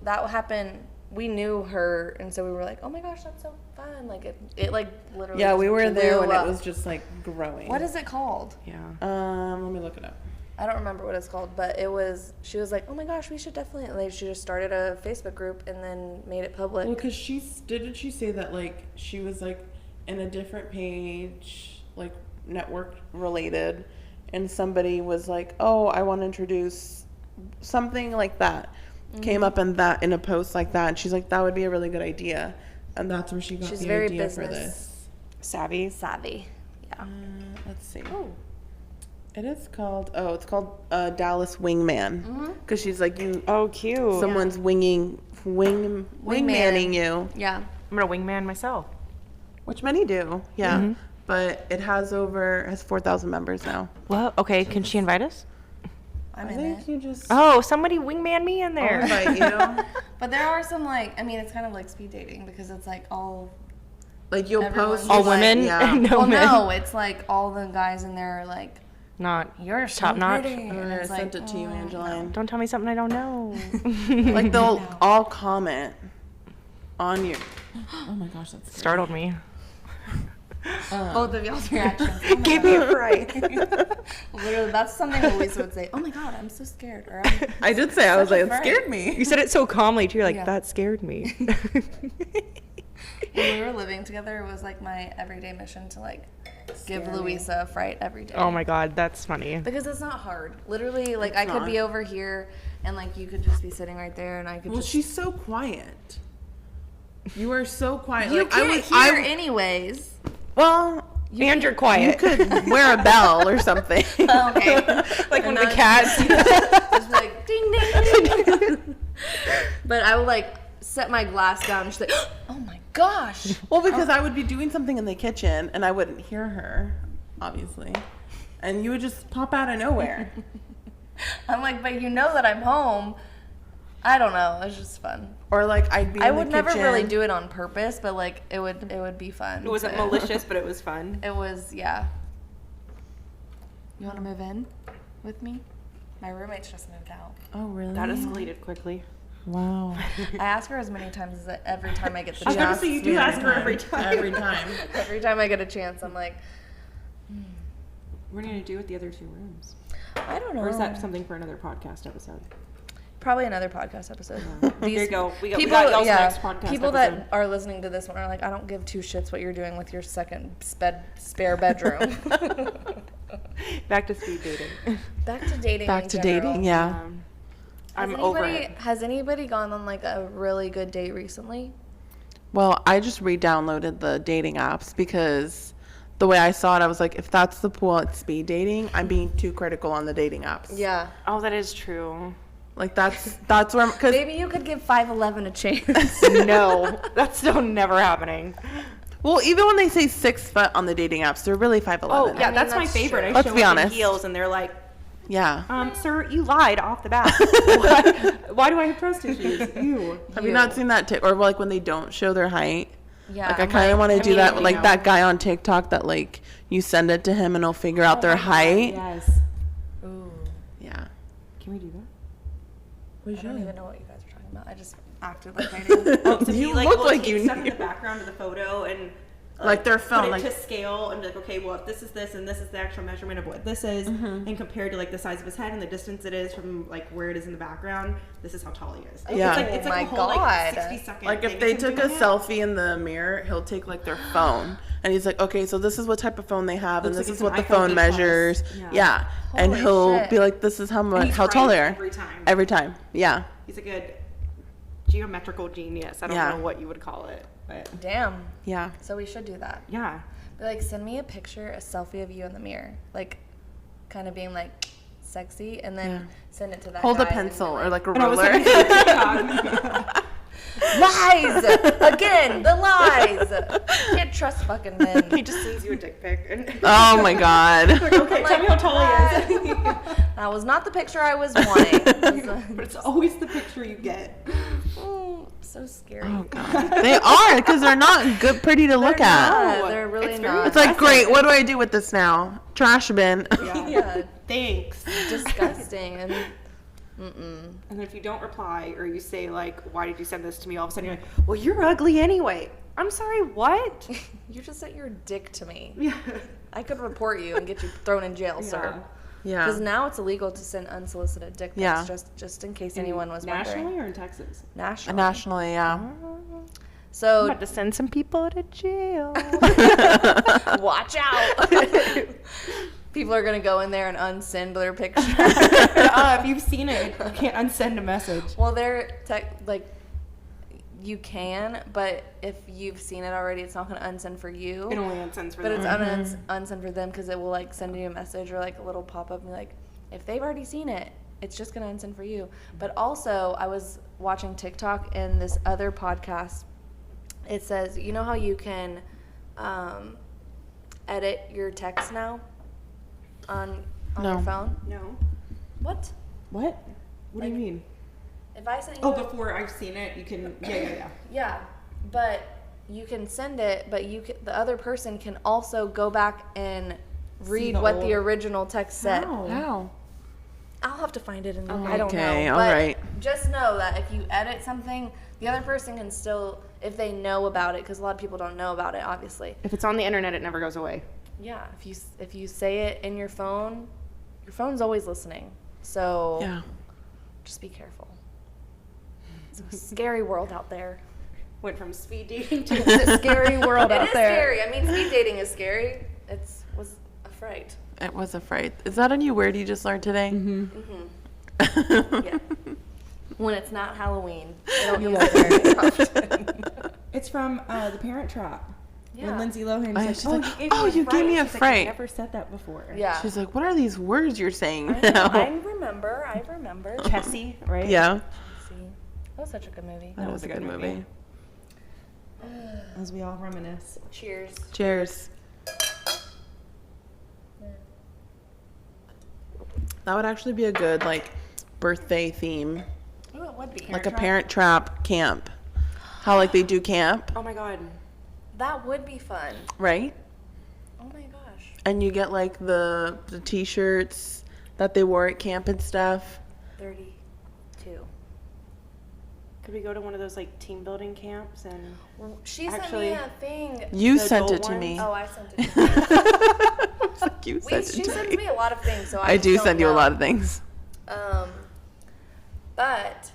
That happened. We knew her, and so we were like, "Oh my gosh, that's so fun!" Like it like literally. Yeah, we were there blew when up. it was just, like, growing. What is it called? Yeah. Let me look it up. I don't remember what it's called, but it was. She was like, "Oh my gosh, we should definitely." Like, she just started a Facebook group and then made it public. Well, because didn't she say that, like, she was, like, in a different page, like, network related, and somebody was like, oh, I want to introduce something like that. Came up in a post like that, and she's like, that would be a really good idea. And that's where she got She's the very idea for business this. Savvy. savvy. Yeah. Let's see. It is called, it's called Dallas Wingman. Because she's like, Oh, cute. someone's wingmanning you. Yeah. I'm going to wingman myself. Which many do, yeah. But it has 4,000 members now. Well, okay. Can she invite us? I'm I in think it. you just Oh, somebody wingman me in there. invite you. But there are some, like, I mean, it's kind of like speed dating because it's like all. Like you'll Everyone's post All like- women? Yeah. No Well, men. no, it's like all the guys in there are like, Not "You're so top notch. pretty," and I it's sent like, it to you, Angeline. Don't tell me something I don't know. Like they'll all comment on you. Oh my gosh, that's scary. Startled me. both of y'all's reactions. Oh my Gave God. me a fright. Literally, that's something Louisa would say. Oh my God, I'm so scared. Or I'm I did say I was Such a like, it fright. scared me. You said it so calmly too. You're like, Yeah. that scared me. when we were living together, it was like my everyday mission to like give Louisa a fright every day. Oh my God, that's funny. Because it's not hard. Literally, like I could not. be over here and like you could just be sitting right there and I could Well, just. she's so quiet. You are so quiet. You like can't hear anyways. well, And you're quiet. you could wear a bell or something. Okay. Like one And of the that's- cats. Just like ding ding ding. But I would like set my glass down and she's like, oh my gosh. Well, because I would be doing something in the kitchen and I wouldn't hear her, obviously. And you would just pop out of nowhere. I'm like, but you know that I'm home. I don't know. It's just fun. Or like I'd be in I the would never kitchen. really do it on purpose, but like it would be fun. It wasn't to- malicious, but it was fun. It was, yeah. You want to move in with me? My roommate's just moved out. Oh, really? That escalated quickly. Wow. I ask her as many times as every time I get the I was gonna chance. say, you do ask her every time. Every time. Every time I get a chance, I'm like, What are you gonna do with the other 2 rooms? I don't know. Or is that something for another podcast episode? Probably another podcast episode. There you go. We got people, y'all's yeah, next podcast people episode. that are listening to this one are like, I don't give 2 shits what you're doing with your second spare bedroom. Back to speed dating. Back to dating. Back in to general. dating, yeah. I'm over it. Has anybody gone on like a really good date recently? Well, I just re-downloaded the dating apps because the way I saw it, I was like, if that's the pool at speed dating, I'm being too critical on the dating apps. Yeah. Oh, that is true. Like that's where, because Maybe you could give 5'11" a chance. No, that's still never happening. well, even when they say 6 foot on the dating apps, they're really 5'11". Oh, yeah, I mean, that's my that's favorite. true. I Let's show be up in honest. heels and they're like, Yeah. sir, you lied off the bat. Why do I have trust issues? You. Have you not seen that? Or like when they don't show their height? Yeah. Like I I'm kind of want to do that. immediately Like know. that guy on TikTok that like you send it to him and he'll figure out their height. Yes. Ooh. Yeah. Can we do that? We I don't even know what you guys are talking about. I just acted like I did. Oh, so You he, like, look will like take you stuff in knew. the background of the photo and Like their phone, put it like- to scale and be like, okay, well, if this is this and this is the actual measurement of what this is, and compared to like the size of his head and the distance it is from like where it is in the background, this is how tall he is. Yeah. It's like Oh a my whole like God. 60-second Like if thing they of him took a doing it. selfie in the mirror, he'll take like their phone and he's like, okay, so this is what type of phone they have and Looks this like is it's what an the iPhone phone 8 Plus. measures. Yeah. Yeah. And Holy he'll shit. be like, this is how And much, he's how tall right they are. every time. Every time. Yeah. He's a good geometrical genius. I don't Yeah. know what you would call it, but Damn. Yeah. So we should do that. yeah. Be like, send me a picture, a selfie of you in the mirror, like, kind of being like sexy, and then Yeah. send it to that Hold guy a and be pencil or like, like a And all of a ruler. sudden he's like, lies again. The lies. Can't trust fucking men. he just sends you a dick pic. And Oh my God. like, okay, tell me how tall he is. That was not the picture I was wanting. It was, But it's always the picture you get. so scary. Oh God. They are because they're not good, pretty to look at. Yeah, they're really It's very not. It's like, great, what do I do with this now? Trash bin. Yeah. Yeah, Thanks. disgusting. And And then if you don't reply or you say like, why did you send this to me? All of a sudden you're like, well, you're ugly anyway. I'm sorry, what? you just sent your dick to me. Yeah. I could report you and get you thrown in jail, sir. Yeah. Because now it's illegal to send unsolicited dick pics, Yeah. just in case anyone was Nationally wondering. or in Texas? Nationally. Nationally, yeah. So to send some people to jail. watch out. People are gonna go in there and unsend their picture. If you've seen it, you can't unsend a message. Well, they're like, you can, but if you've seen it already, it's not gonna unsend for you. It only unsends for But them. it's unsend for them because it will like send you a message or like a little pop up and be like, if they've already seen it, it's just gonna unsend for you. But also, I was watching TikTok and this other podcast. It says, you know how you can edit your text now on No. your phone? No. What? What? What do you Like- mean? If I send you, Oh, before I've seen it, you can. Yeah. yeah, but you can send it, but the other person can also go back and read the what old- the original text said. How? I'll have to find it in Okay. I don't know. Okay, all but right. just know that if you edit something, the other person can still, if they know about it, because a lot of people don't know about it, obviously. If it's on the internet, it never goes away. Yeah, if you say it in your phone's always listening. So Yeah. just be careful. It's a scary world out there. Went from speed dating to It's a scary world Oh, out is there. scary. I mean, speed dating is scary. Was a fright. It was a fright. Is that a new word you just learned today? Yeah. When it's not Halloween, I don't use it very often. It's from The Parent Trap. Yeah. When Lindsay Lohan Oh, said, she's "Oh, like, you gave "Oh, me a you gave me a She's like, fright." "I never said that before." Yeah. She's like, what are these words you're saying I now? remember. Tessie, right? Yeah. See, that was such a good movie. That was a good movie. As we all reminisce. Cheers. Cheers. That would actually be a good like birthday theme, Ooh, it would be. like a parent trap camp. How like they do camp, Oh my god. That would be fun. right? Oh my gosh. And you get like the t-shirts that they wore at camp and stuff. 32. Could we go to one of those like team building camps and She sent Actually- me a thing. You The sent it adult to me. Oh, I sent it to you. I was like, you sent She it to sends me. me a lot of things, so I do don't send you a know. lot of things. But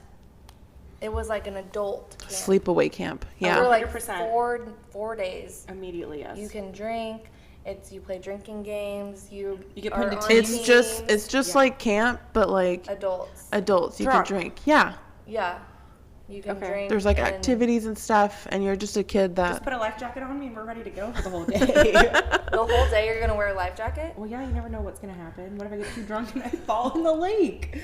it was like an adult camp. Sleepaway camp. For Yeah. like 100%. 4 days. immediately yes. You can drink. You play drinking games. You get are put into on teams. It's just Yeah. like camp, but like adults. adults. You Drunk. can drink. Yeah. Yeah. You can Okay. drink. There's like and- activities and stuff, and you're just a kid Just that. put a life jacket on me and we're ready to go for the whole day. The whole day you're gonna wear a life jacket. Well, yeah, you never know what's gonna happen. What if I get too drunk and I fall in the lake?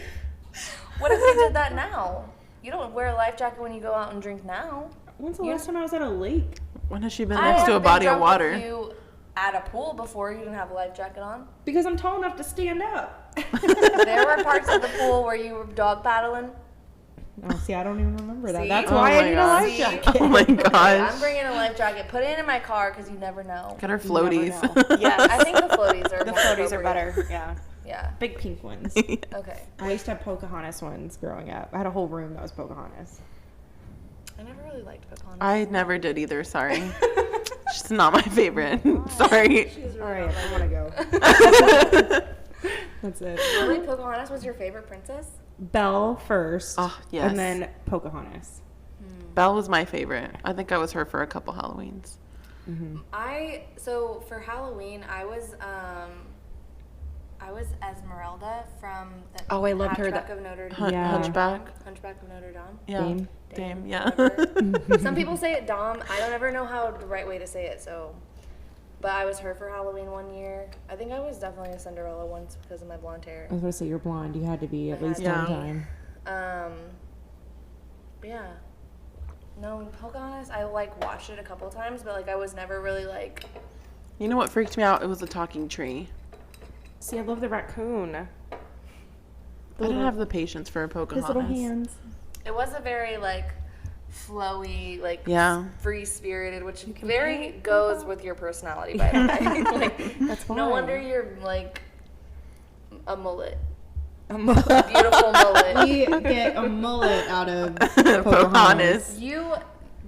What if you did that now? You don't wear a life jacket when you go out and drink now. When's the last time I was at a lake? When has she been I next to a have body been of drunk with water? You at a pool before you didn't have a life jacket on. Because I'm tall enough to stand up. There were parts of the pool where you were dog paddling. Oh, see, I don't even remember that. See? That's Oh why my I need a gosh. life See? jacket. Oh my Okay, gosh. I'm bringing a life jacket. Put it in my car because you never know. Got her You never floaties. know. Yes. I think the floaties are The more floaties are appropriate. better. Yeah. Yeah. Big pink ones. Okay. I used to have Pocahontas ones growing up. I had a whole room that was Pocahontas. I never really liked Pocahontas. I never did either. Sorry. She's not my favorite. Sorry. She's All really right, not I my want to go. That's it. Really, Pocahontas was your favorite princess? Belle first. Oh, yes. And then Pocahontas. Belle was my favorite. I think I was her for a couple Halloweens. So for Halloween, I was Esmeralda from the Oh, I loved her, Hunchback that- of Notre Dame. Hun- Yeah. Hunchback. Hunchback of Notre Dame. Yeah. Dame. Dame, yeah. whatever. Some people say it Dom. I don't ever know how the right way to say it. So, but I was her for Halloween one year. I think I was definitely a Cinderella once because of my blonde hair. I was going to say, you're blonde. You had to be at I least had to one be. time. But yeah. No, Pocahontas, I like watched it a couple times, but like I was never really like. You know what freaked me out? It was a talking tree. See, I love the raccoon. I didn't have the patience for a Pocahontas. His little hands. It was a very like flowy, like Yeah. free spirited, which very goes with your personality. By the way, like, That's no fine. wonder you're like a mullet, Beautiful. beautiful mullet. We get a mullet out of Pocahontas. You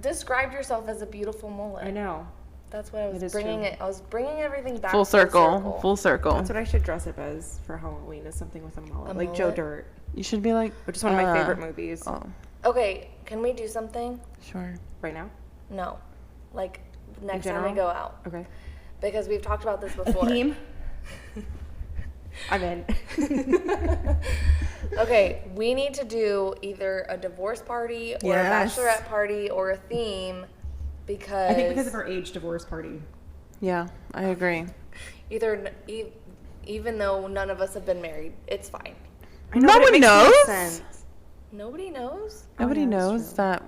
described yourself as a beautiful mullet. I know. That's what I It was is bringing true. it. I was bringing everything back. Full to circle. Full circle. That's what I should dress up as for Halloween, is something with a mullet. Like Joe mullet? Dirt, You should be like. which is one of my favorite movies. Oh, Okay, can we do something? sure. Right now? No, like next time general? we go out, Okay. because we've talked about this before. Theme? I'm in. Okay, we need to do either a divorce party or Yes. a bachelorette party or a theme because I think because of our age divorce party. Yeah, I agree. even though none of us have been married, it's fine. I know, No but it one makes no knows. sense. Nobody knows. Nobody yeah, that's knows that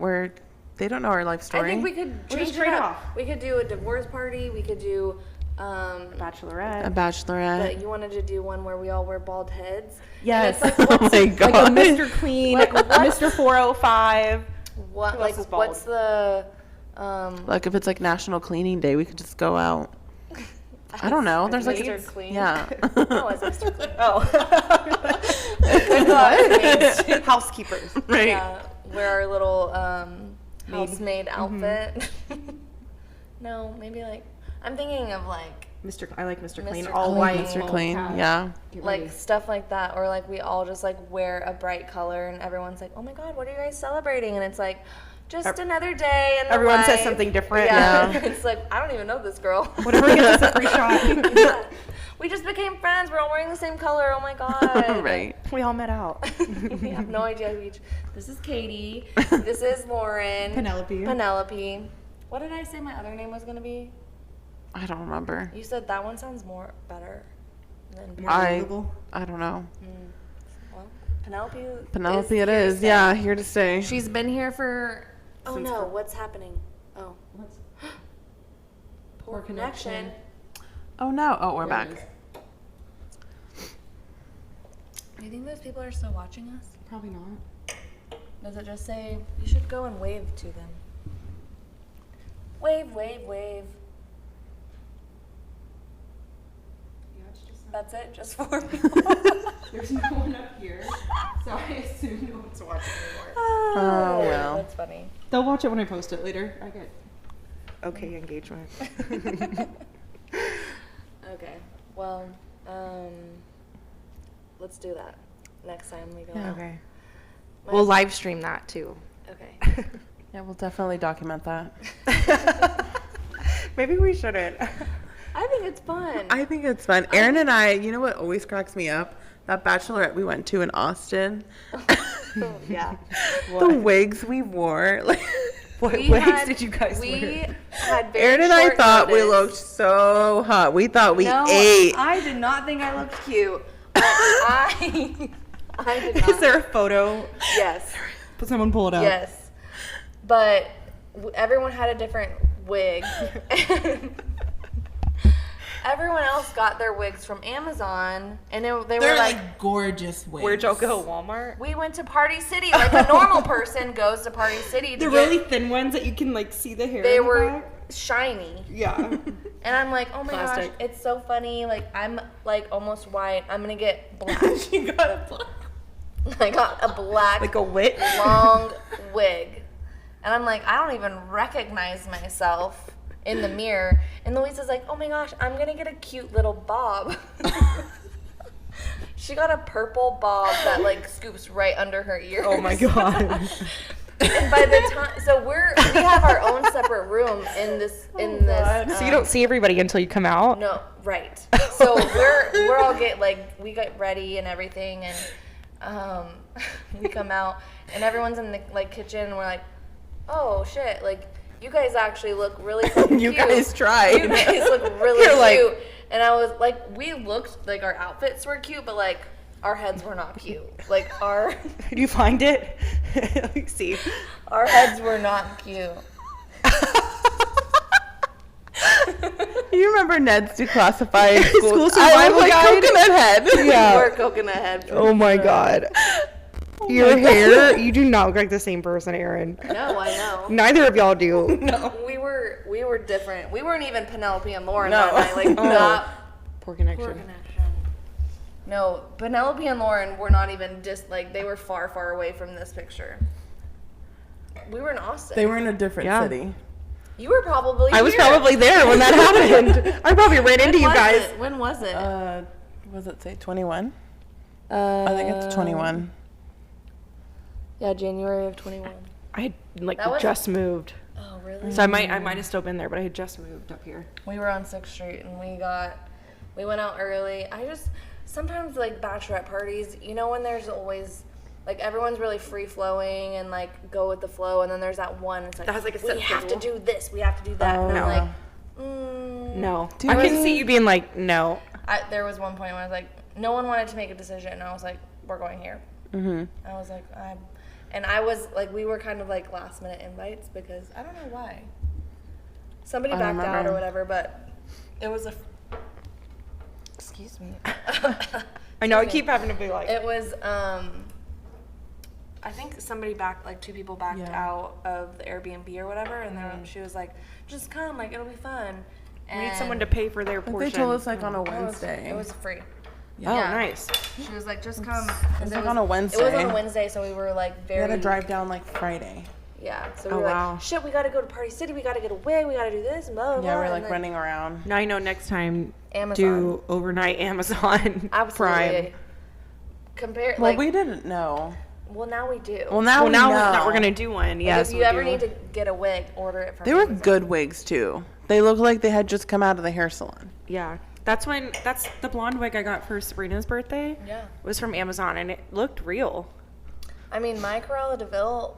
they don't know our life story. I think we could We'll change just it trade up. off. We could do a divorce party. We could do. Bachelorette. A bachelorette. But you wanted to do one where we all wear bald heads. Yes. And it's like, Oh my god. Like a Mr. Clean, Like what? Mr. 405. what? Who Like else is bald? what's the? Like if it's like National Cleaning Day, we could just go out. I don't know. There's like Mr. Clean. yeah. No, as Mr. Clean. What? Housekeepers. Right. Yeah, wear our little housemaid outfit. No, maybe like I'm thinking of like I like Mr. Clean. Mr. All Clean. white. Mr. all Clean. cat. Yeah. Get like ready. stuff like that, or like we all just like wear a bright color and everyone's like, oh my god, what are you guys celebrating? And it's like just another day and Everyone says something different. Yeah, Yeah. it's like I don't even know this girl. Whatever gets us a free shot. Yeah. We just became friends. We're all wearing the same color. Oh my god. Right. We all met out. We have no idea who each. This is Katie. This is Lauren. Penelope. Penelope. What did I say my other name was gonna be? I don't remember. You said that one sounds more better than I don't know. well, Penelope. Penelope it here to is. stay. Yeah, here to stay. She's been here for. Oh Since no! What's happening? Oh, poor connection. Oh no. Oh, we're There back. it is. Do you think those people are still watching us? Probably not. Does it just say you should go and wave to them? Wave, wave, wave. Yeah, it's just That's it, just 4 people. there's no one up here, so I assume no one's watching anymore. Oh, well. That's funny. They'll watch it when I post it later. I get okay engagement. Okay. Well, let's do that next time we go. Yeah. out. Okay. My- We'll live stream that too. Okay. Yeah, we'll definitely document that. Maybe we shouldn't. I think it's fun. I think it's fun. Aaron and I, you know what always cracks me up? That bachelorette we went to in Austin. Yeah. The wigs we wore. Like, What We wigs had- did you guys we wear? had very Aaron and I short thought we notice. looked so hot. We thought we No, ate. I did not think I looked cute. But I did not. Is there a photo? Yes. But someone pull it up. Yes. But everyone had a different wig. Everyone else got their wigs from Amazon, and they were like, gorgeous wigs. Where'd y'all go? Walmart? we went to Party City, like a normal person goes to Party City to The get. really thin ones that you can like see the hair. They in the were back? shiny, Yeah. and I'm like, oh my Plastic. gosh, it's so funny. Like I'm like almost white. I'm gonna get black. She got a black. I got a black Like a wit. long wig, and I'm like, I don't even recognize myself in the mirror. And Louisa's like, oh my gosh, I'm going to get a cute little bob. She got a purple bob that like scoops right under her ears. Oh my God. And by the time, so we have our own separate room in this. So you don't see everybody until you come out? No, right. So we're all we get ready and everything, and we come out, and everyone's in the like kitchen, and we're like, oh shit, like you guys actually look really fucking You cute. guys tried. You guys look really You're like- cute. And I was like, we looked like our outfits were cute, but like our heads were not cute. Like Did you find it? Let me see. our heads were not cute. You remember Ned's declassified School I survival was like guide? coconut head. Yeah. Or coconut head. Oh my God. Your hair, you do not look like the same person, Aaron. No, I know. Neither of y'all do. We were different. We weren't even Penelope and Lauren No. that night. Like not Poor connection. poor connection. No, Penelope and Lauren were not even they were far, far away from this picture. We were in Austin. They were in a different Yeah. city. You were probably I was here. probably there when that happened. I probably ran into you was guys. it? When was it? Was it say 21? I think it's 21. Yeah, January of 21. I had like That was- just moved. Oh, really? So I might have still been there, but I had just moved up here. We were on 6th Street and we went out early. Sometimes like bachelorette parties, you know, when there's always like everyone's really free flowing and like go with the flow, and then there's that one, it's like, That has, like, a we set have to schedule. do this, we have to do that. Oh, and I'm no. like, No. Do I you can really- see you being like, no. There was one point where I was like, no one wanted to make a decision, and I was like, we're going here. Mm-hmm. I was like, and I was like, we were kind of like last minute invites because I don't know why. Somebody I backed out remember. or whatever, but it was excuse me. I know I Excuse me. keep having to be like, It was, I think somebody like 2 people backed Yeah. out of the Airbnb or whatever, and then she was like, just come, like, it'll be fun. we need someone to pay for their But portion. they told us like on a It was- Wednesday. It was free. Oh, yeah. nice. She was like, just come. It was like on a Wednesday. It was on a Wednesday, so we were like We very. had to drive down like Friday. Yeah, so we Oh, were wow. like, shit, we gotta go to Party City, we gotta get away, we gotta do this, and blah, blah, Yeah, blah. we're and like then running around. Now I know next time Amazon. do overnight Amazon Absolutely. Prime. Compare, Well, like, we didn't know. well, now we do. Well, now Well, we now know. we're gonna do one. Like, Yes. if you ever need to get a wig, order it from They were Amazon. good wigs too. They looked like they had just come out of the hair salon. Yeah. That's the blonde wig I got for Sabrina's birthday. Yeah. Was from Amazon, and it looked real. I mean, my Cruella DeVille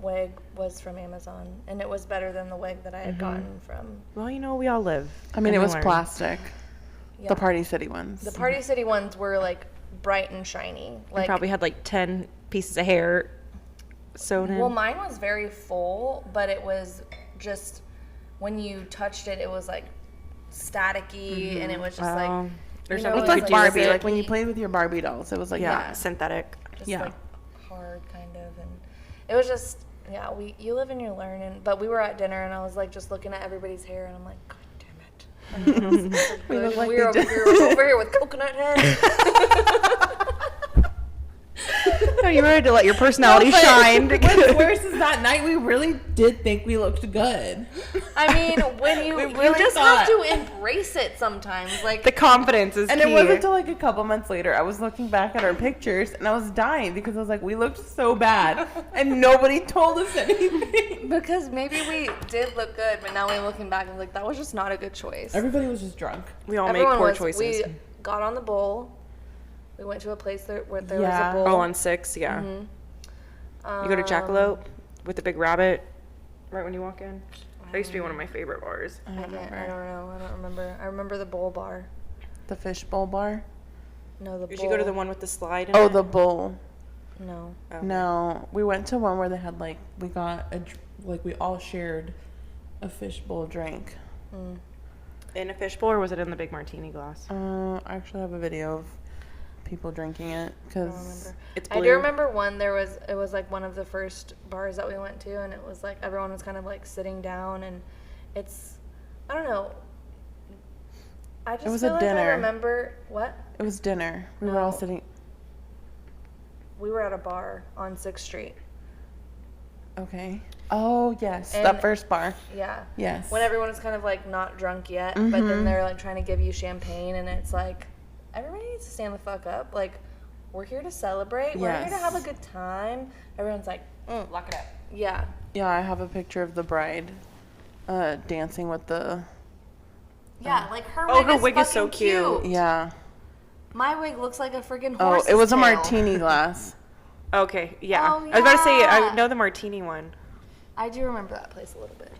wig was from Amazon, and it was better than the wig that I had gotten from. Well, you know, we all live. I mean, and it we was learn. plastic. Yeah. The Party City ones. The Party City ones were like bright and shiny. We Like, probably had like 10 pieces of hair sewn in. well, mine was very full, but it was just when you touched it, it was like staticky, and it was just like there's you know, nothing It's you like could do Barbie. with it. Like when you played with your Barbie dolls, it was like yeah, that. synthetic. just Yeah. like hard kind of, and it was just you live and you learn. And but we were at dinner, and I was like just looking at everybody's hair, and I'm like, God damn it. We look like we they were over did. over here with coconut head. No, you wanted to let your personality shine. What's worse is that night we really did think we looked good. I mean, when you really just thought. have to embrace it sometimes. Like The confidence is And key. it wasn't until like a couple months later, I was looking back at our pictures and I was dying because I was like, we looked so bad and nobody told us anything. because maybe we did look good, but now we're looking back and like that was just not a good choice. Everybody was just drunk. we all Everyone make poor was- choices. We got on the bowl. We went to a place where there Yeah. was a bowl. Oh, on 6, yeah. You go to Jackalope with the big rabbit right when you walk in. That used to be one of my favorite bars. I don't know. I don't remember. I remember the bowl bar. The fishbowl bar. No, the Did bowl. you go to the one with the slide in Oh, it? the bowl. No. Oh. No, we went to one where they had like, we got we all shared a fishbowl drink. In a fishbowl, or was it in the big martini glass? I actually have a video of people drinking it because It's I blue. do remember one. It was like one of the first bars that we went to, and it was like everyone was kind of like sitting down, and I don't know. I just was feel a like I dinner. remember what it was dinner. We were all No. sitting. we were at a bar on 6th Street. Okay. Oh, yes. And- that first bar. Yeah. Yes. When everyone is kind of like not drunk yet, but then they're like trying to give you champagne, and it's like, everybody needs to stand the fuck up. Like, we're here to celebrate. We're here to Yes. have a good time. Everyone's like, Lock it up. yeah. Yeah, I have a picture of the bride dancing with the... Yeah, like her Oh, wig her is wig is so fucking cute. cute. Yeah. My wig looks like a freaking Oh, horse's it was a tail. martini glass. Okay, yeah. Oh, I was about to say, yeah. I know the martini one. I do remember that place a little bit.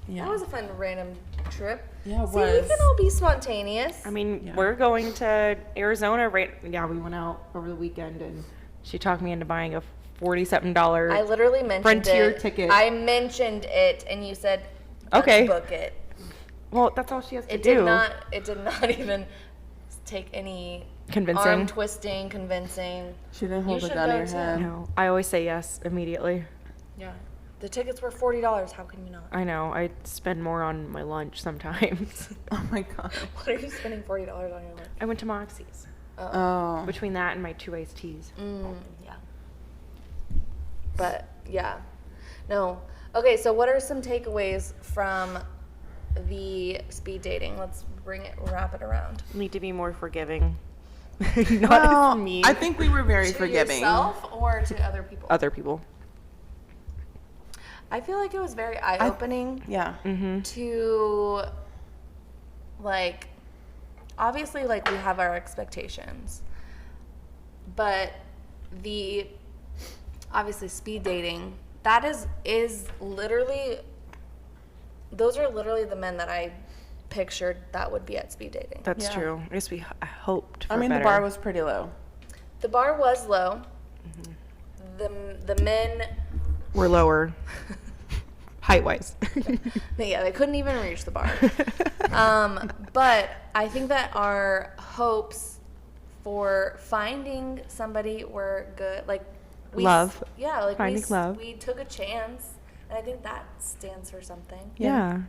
Yeah. That was a fun random trip. Yeah, it See, we was. can all be spontaneous. I mean, Yeah. we're going to Arizona yeah, we went out over the weekend and she talked me into buying a $47 I literally mentioned Frontier it. ticket. I mentioned it, and you said, "Let's Okay. book it." Well, that's all she has to It do. did not. It did not even take any Convincing. arm twisting, convincing. She didn't hold You a should gun to go your too. head. No, I always say yes immediately. Yeah, the tickets were $40. How can you not? I know. I spend more on my lunch sometimes. Oh, my God. What are you spending $40 on your lunch? I went to Moxie's. Oh. Between that and my 2 iced teas. Yeah. But yeah, no. Okay, so what are some takeaways from the speed dating? Let's wrap it around. Need to be more forgiving. Not Well, as mean. I think we were very To forgiving. yourself or to other people? Other people. I feel like it was very eye-opening Yeah. to, like, obviously, like, we have our expectations, but obviously speed dating, that is literally, those are literally the men that I pictured that would be at speed dating. That's Yeah. true. I guess I hoped for I mean, better. the bar was pretty low. The bar was low. The men, We're lower. Height-wise. yeah, they couldn't even reach the bar. But I think that our hopes for finding somebody were good. Like Love. Yeah, like Finding love. we took a chance, and I think that stands for something. Yeah.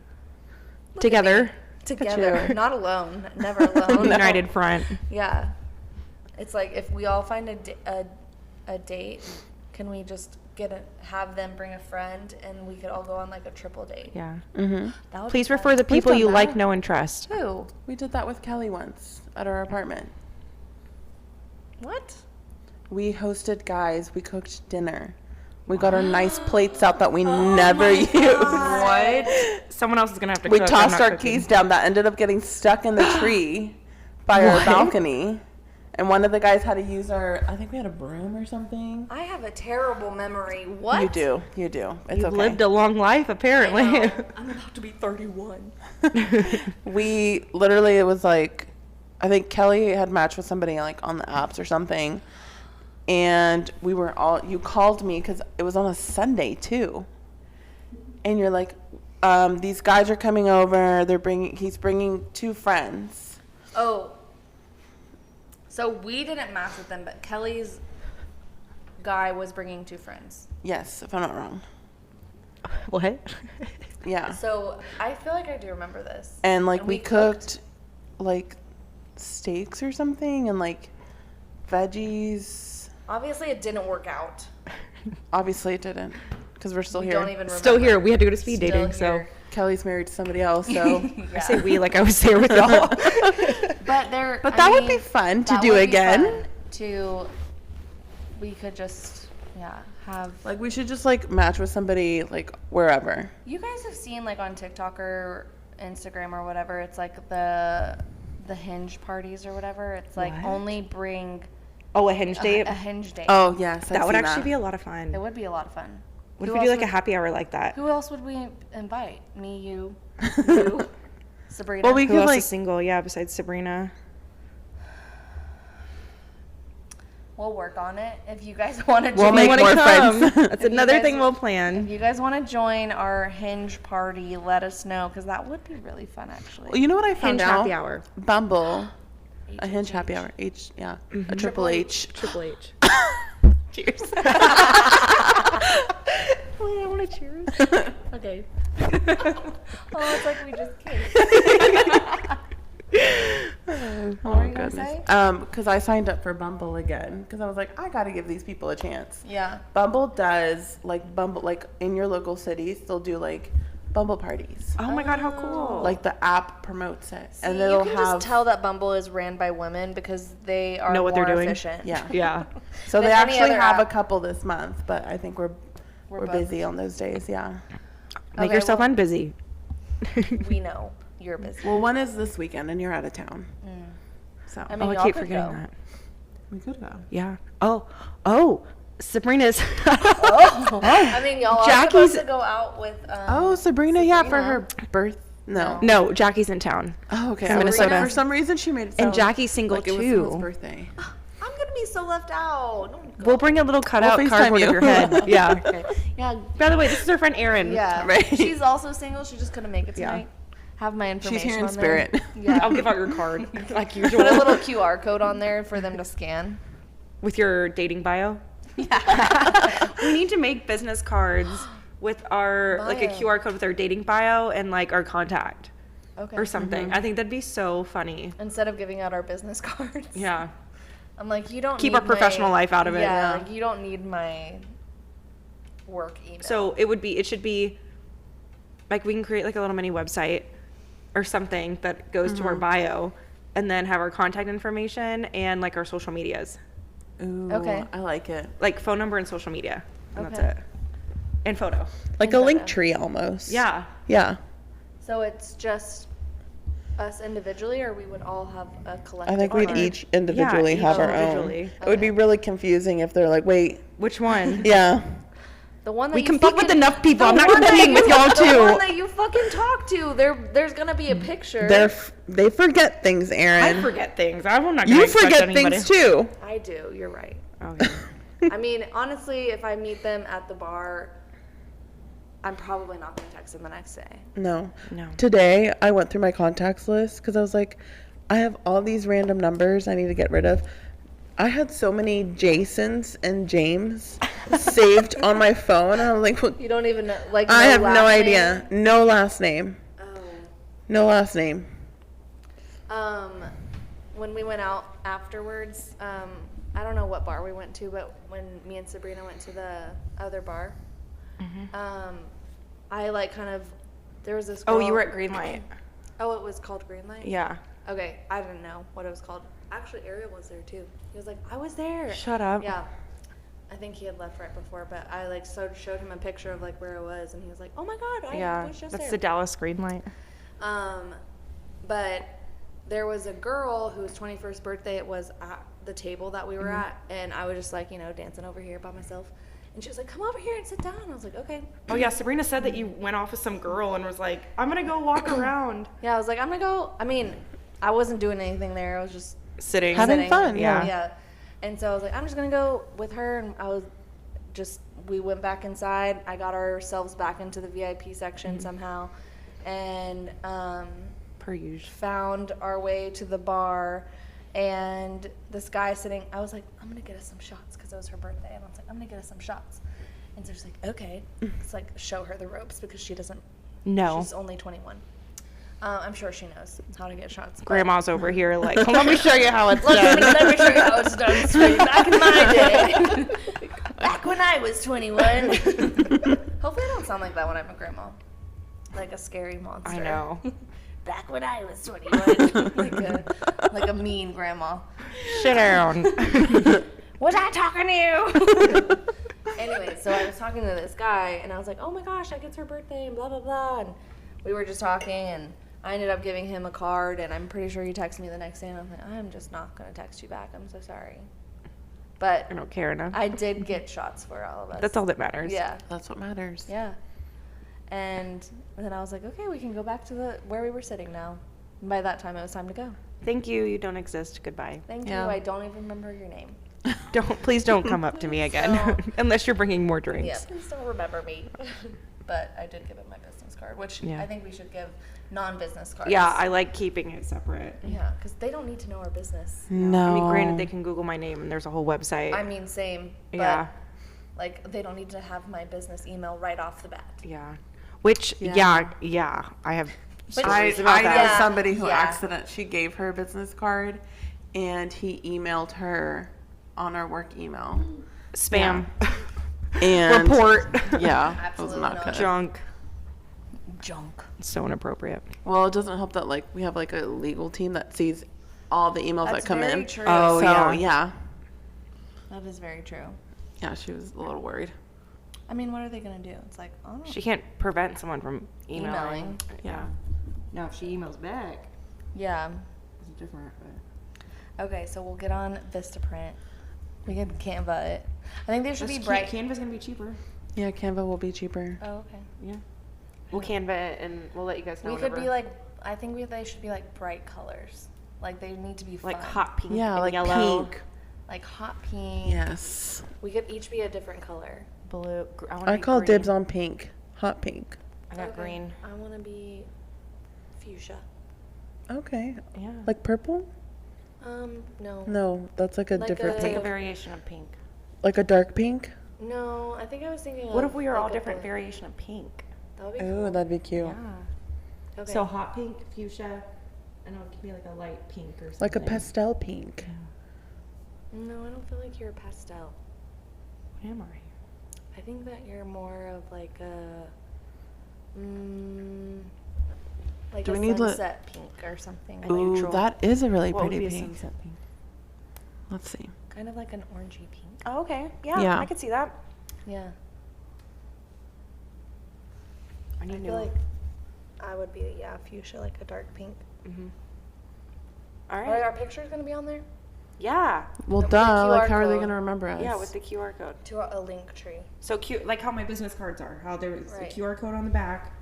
Look Together. at me. Together, you. not alone, never alone. United front. Yeah, it's like if we all find a date, can we just have them bring a friend, and we could all go on like a triple date? Yeah. That would Please be refer fun. the people done you that. like, know, and trust. Who? We did that with Kelly once at our apartment. What? We hosted guys. We cooked dinner. We got our nice plates out that we never used. What? Someone else is going to have to We cook. I'm tossed not our cooking. keys down. That ended up getting stuck in the tree by our What? balcony. And one of the guys had to use I think we had a broom or something. I have a terrible memory. What? You do. You do. It's You've okay. lived a long life, apparently. I'm about to be 31. We literally, it was like, I think Kelly had matched with somebody like on the apps or something. And you called me because it was on a Sunday too. And you're like, these guys are coming over. He's bringing 2 friends. Oh. So we didn't match with them, but Kelly's guy was bringing 2 friends. Yes, if I'm not wrong. What? Yeah. So I feel like I do remember this. And like And we we cooked like steaks or something and like veggies. Obviously, it didn't work out. Obviously it didn't because we're still We here. don't even remember. Still here. We had to go to speed Still dating, so here. Kelly's married to somebody else, so I say we like I was there with y'all. But that would be fun to that do would be again. fun we could just have. like we should just like match with somebody like wherever. You guys have seen like on TikTok or Instagram or whatever. It's like the hinge parties or whatever. It's like What? only bring Oh, a hinge date? a hinge date. Oh yes, That would actually be a lot of fun. It would be a lot of fun. What Who if we do else like a happy hour like that? Who else would we invite? Me, you, Sabrina. Well, we Who could else like is single? Yeah, besides Sabrina. We'll work on it. If you guys want to, We'll make more friends. That's If you another guys- thing we'll If plan. you guys want to join our hinge party, let us know because that would be really fun, actually. Well, you know what I found Hinge out? happy hour. Bumble, a hinge HHH. happy hour. A triple H. Triple H. Cheers. Oh, I want to cheers. Okay. Oh, it's like we just kissed. What were you gonna say? Because I signed up for Bumble again because I was like, I gotta give these people a chance. Yeah. Bumble does like in your local cities, they'll do like Bumble parties. Oh my God, how cool. Like the app promotes it, See, and you they'll can have just tell that Bumble is ran by women because they are Know what more they're doing. efficient. yeah. Yeah. So than they any actually other have a app. couple this month, but I think we're both- busy on those days. Yeah. Make Okay, yourself well- unbusy. We know you're busy. Well, one is this weekend, and you're out of town. So I mean, Oh, I y'all keep could forgetting go. that. we could go. Yeah. Oh, Sabrina's. I mean, y'all are Jackie's- supposed to go out with. Oh, Sabrina, yeah, for Sabrina. her birth. No. No, Jackie's in town. Oh, okay. Sabrina. I was like, for some reason, she made it sound And Jackie's single like it was too. someone's birthday. I'm gonna be so left out. Don't go. We'll bring a little cutout FaceTime cardboard you. of your head. Yeah. Okay. Yeah. By the way, this is our friend Erin. Yeah. Right. She's also single. She just couldn't make it Yeah. tonight. Have my information. She's here in on there. spirit. Yeah. I'll give out your card like Put usual a little QR code on there for them to scan. with your dating bio. Yeah. We need to make business cards with our like a Bio. QR code with our dating bio and like our contact Okay. or something. I think that'd be so funny. Instead of giving out our business cards. Yeah. I'm like, you don't Keep need our professional life out of it. Yeah, Yeah. like you don't need my work email. So it should be like we can create like a little mini website or something that goes to our bio and then have our contact information and like our social medias. Ooh, Okay. I like it. Like phone number and social media. And Okay. that's it. And photo. Like a link tree almost. Yeah. Yeah. So it's just us individually, or we would all have a collective. I think we'd card? each individually each have our individually. own. It would be really confusing if they're like, wait, Which one? yeah. The one that We you compete with fucking- enough people. the I'm not one that competing with you- y'all The one too. that you fucking talk to. There's gonna be a picture. They forget things, Aaron. I forget things. I'm not gonna You expect forget anybody. things too. I do. You're right. Okay. I mean, honestly, if I meet them at the bar, I'm probably not gonna text them the next day. No. No. Today, I went through my contacts list because I was like, I have all these random numbers I need to get rid of. I had so many Jasons and James saved on my phone. And I was like, well, You don't even know, like. I have last no name? idea. No last name. No last name. When we went out afterwards, I don't know what bar we went to, but when me and Sabrina went to the other bar, I like kind of there was this. Oh, girl- you were at Greenlight. Oh, it was called Greenlight. Yeah. Okay, I didn't know what it was called. Actually, Ariel was there too. He was like, I was there. Shut up. Yeah. I think he had left right before, but I like showed him a picture of like where it was, and he was like, "Oh my God, I Yeah. was just That's there." the Dallas Greenlight. But there was a girl whose 21st birthday it was at the table that we were at, and I was just like, dancing over here by myself, and she was like, "Come over here and sit down." I was like, "Okay." Oh yeah, Sabrina said that you went off with some girl and was like, "I'm gonna go walk around." Yeah, I was like, "I'm gonna go." I mean, I wasn't doing anything there. I was just Sitting. Having sitting. fun, yeah. Yeah. And so I was like, I'm just gonna go with her, and we went back inside. I got ourselves back into the VIP section somehow, and Per usual. found our way to the bar. And this guy sitting, I was like, I'm gonna get us some shots because it was her birthday, and I was like, I'm gonna get us some shots. And so she's like, okay. It's like show her the ropes because she doesn't. No. She's only 21. I'm sure she knows how to get shots. but- Grandma's over here like, let me show you how it's Let me, done. let me show you how it's done, sweetie. Back in my day. Back when I was 21. Hopefully I don't sound like that when I'm a grandma. Like a scary monster. I know. Back when I was 21. like a mean grandma. Sit down. Was I talking to you? Anyway, so I was talking to this guy, and I was like, oh my gosh, that gets her birthday, and blah, blah, blah. And we were just talking, and I ended up giving him a card, and I'm pretty sure he texted me the next day, and I'm like, I'm just not going to text you back. I'm so sorry. But I don't care enough. I did get shots for all of us. That's all that matters. Yeah, That's what matters. yeah. And then I was like, okay, we can go back to where we were sitting now. And by that time, it was time to go. Thank you. You don't exist. Goodbye. Thank Yeah. you. I don't even remember your name. Please don't come up to me again, Don't. unless you're bringing more drinks. Yeah, please don't remember me. But I did give him my business card, which Yeah. I think we should give non-business cards. Yeah, I like keeping it separate. Yeah, because they don't need to know our business. No. I mean, granted, they can Google my name and there's a whole website. I mean, same. But, Yeah. like, they don't need to have my business email right off the bat. Yeah. Which, Yeah. yeah, I have But I she's know about that. somebody who Yeah. she gave her business card, and he emailed her on our work email. Spam. And Report. Yeah, it was Absolutely not not. good. Junk. It's so inappropriate. Well, it doesn't help that like we have like a legal team that sees all the emails That's that come very in. true. Oh, So yeah. yeah, That is very true. she was a little worried. I mean, what are they gonna do? It's like, oh, She can't prevent someone from emailing. Emailing. Yeah. Now, if she emails back, yeah. it's different. But Okay, so we'll get on Vistaprint. We can Canva it. I think there should be bright. Canva's gonna be cheaper. Yeah, Canva will be cheaper. Oh, okay. Yeah. We'll Canva it and we'll let you guys know. We could be whenever. like, I think they should be like bright colors. Like they need to be fun. like hot pink Yeah, and like yellow. pink. Like hot pink. Yes. We could each be a different color. Blue. wanna I be call green. dibs on pink. Hot pink. I got Okay. green. I want to be fuchsia. Okay. Yeah. Like purple? No. No, that's like a Like different It's like a pink. variation of pink. Like a dark pink? No, I think I was thinking. What of if we are like all a different blue. variation of pink? That would be Oh, cool. that'd be cute. Yeah. Okay. So hot pink, fuchsia, and it could be like a light pink or something. Like a pastel pink. No, I don't feel like you're a pastel. What am I? I think that you're more of like a, like Do a we need sunset pink or something. Ooh, neutral. that is a really What would pretty be a pink. sunset pink? Let's see. Kind of like an orangey pink. Oh, okay. Yeah, Yeah. I could see that. Yeah. I I need feel like I would be fuchsia, like a dark pink. Mm-hmm. All Are right. our pictures gonna be on there? Yeah. Well, With the duh. Like, QR how are they code. going to remember us? Yeah, with the QR code. To a link tree. So cute, like how my business cards are. How there's Right. a QR code on the back,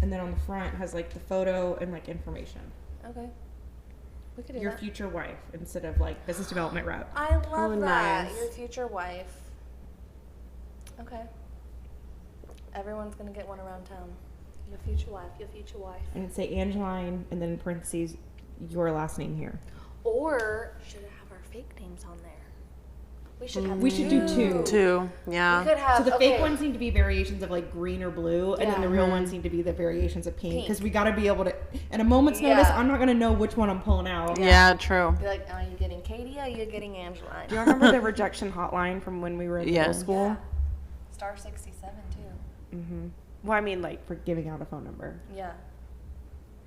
and then on the front has like the photo and like information. Okay. We could do Your that. future wife instead of like business development rep. I love Oh, that. nice. Your future wife. Okay. Everyone's gonna get one around town. Your future wife. Your future wife. And it'd say Angeline, and then in parentheses, your last name here. Or should it have our fake names on there? We should have. We should do two. Two. Yeah. We could have. So the okay. fake ones seem to be variations of like green or blue, and then the real Yeah. ones seem to be the variations of pink. Pink. Because we got to be able to, at a moment's notice, Yeah. I'm not gonna know which one I'm pulling out. Yeah, true. Be like, are you getting Katie? Or are you getting Angeline? Do you remember the rejection hotline from when we were in Yeah. middle school? Yeah. Star 67 too. Mm-hmm. Well, I mean, like, For giving out a phone number. Yeah.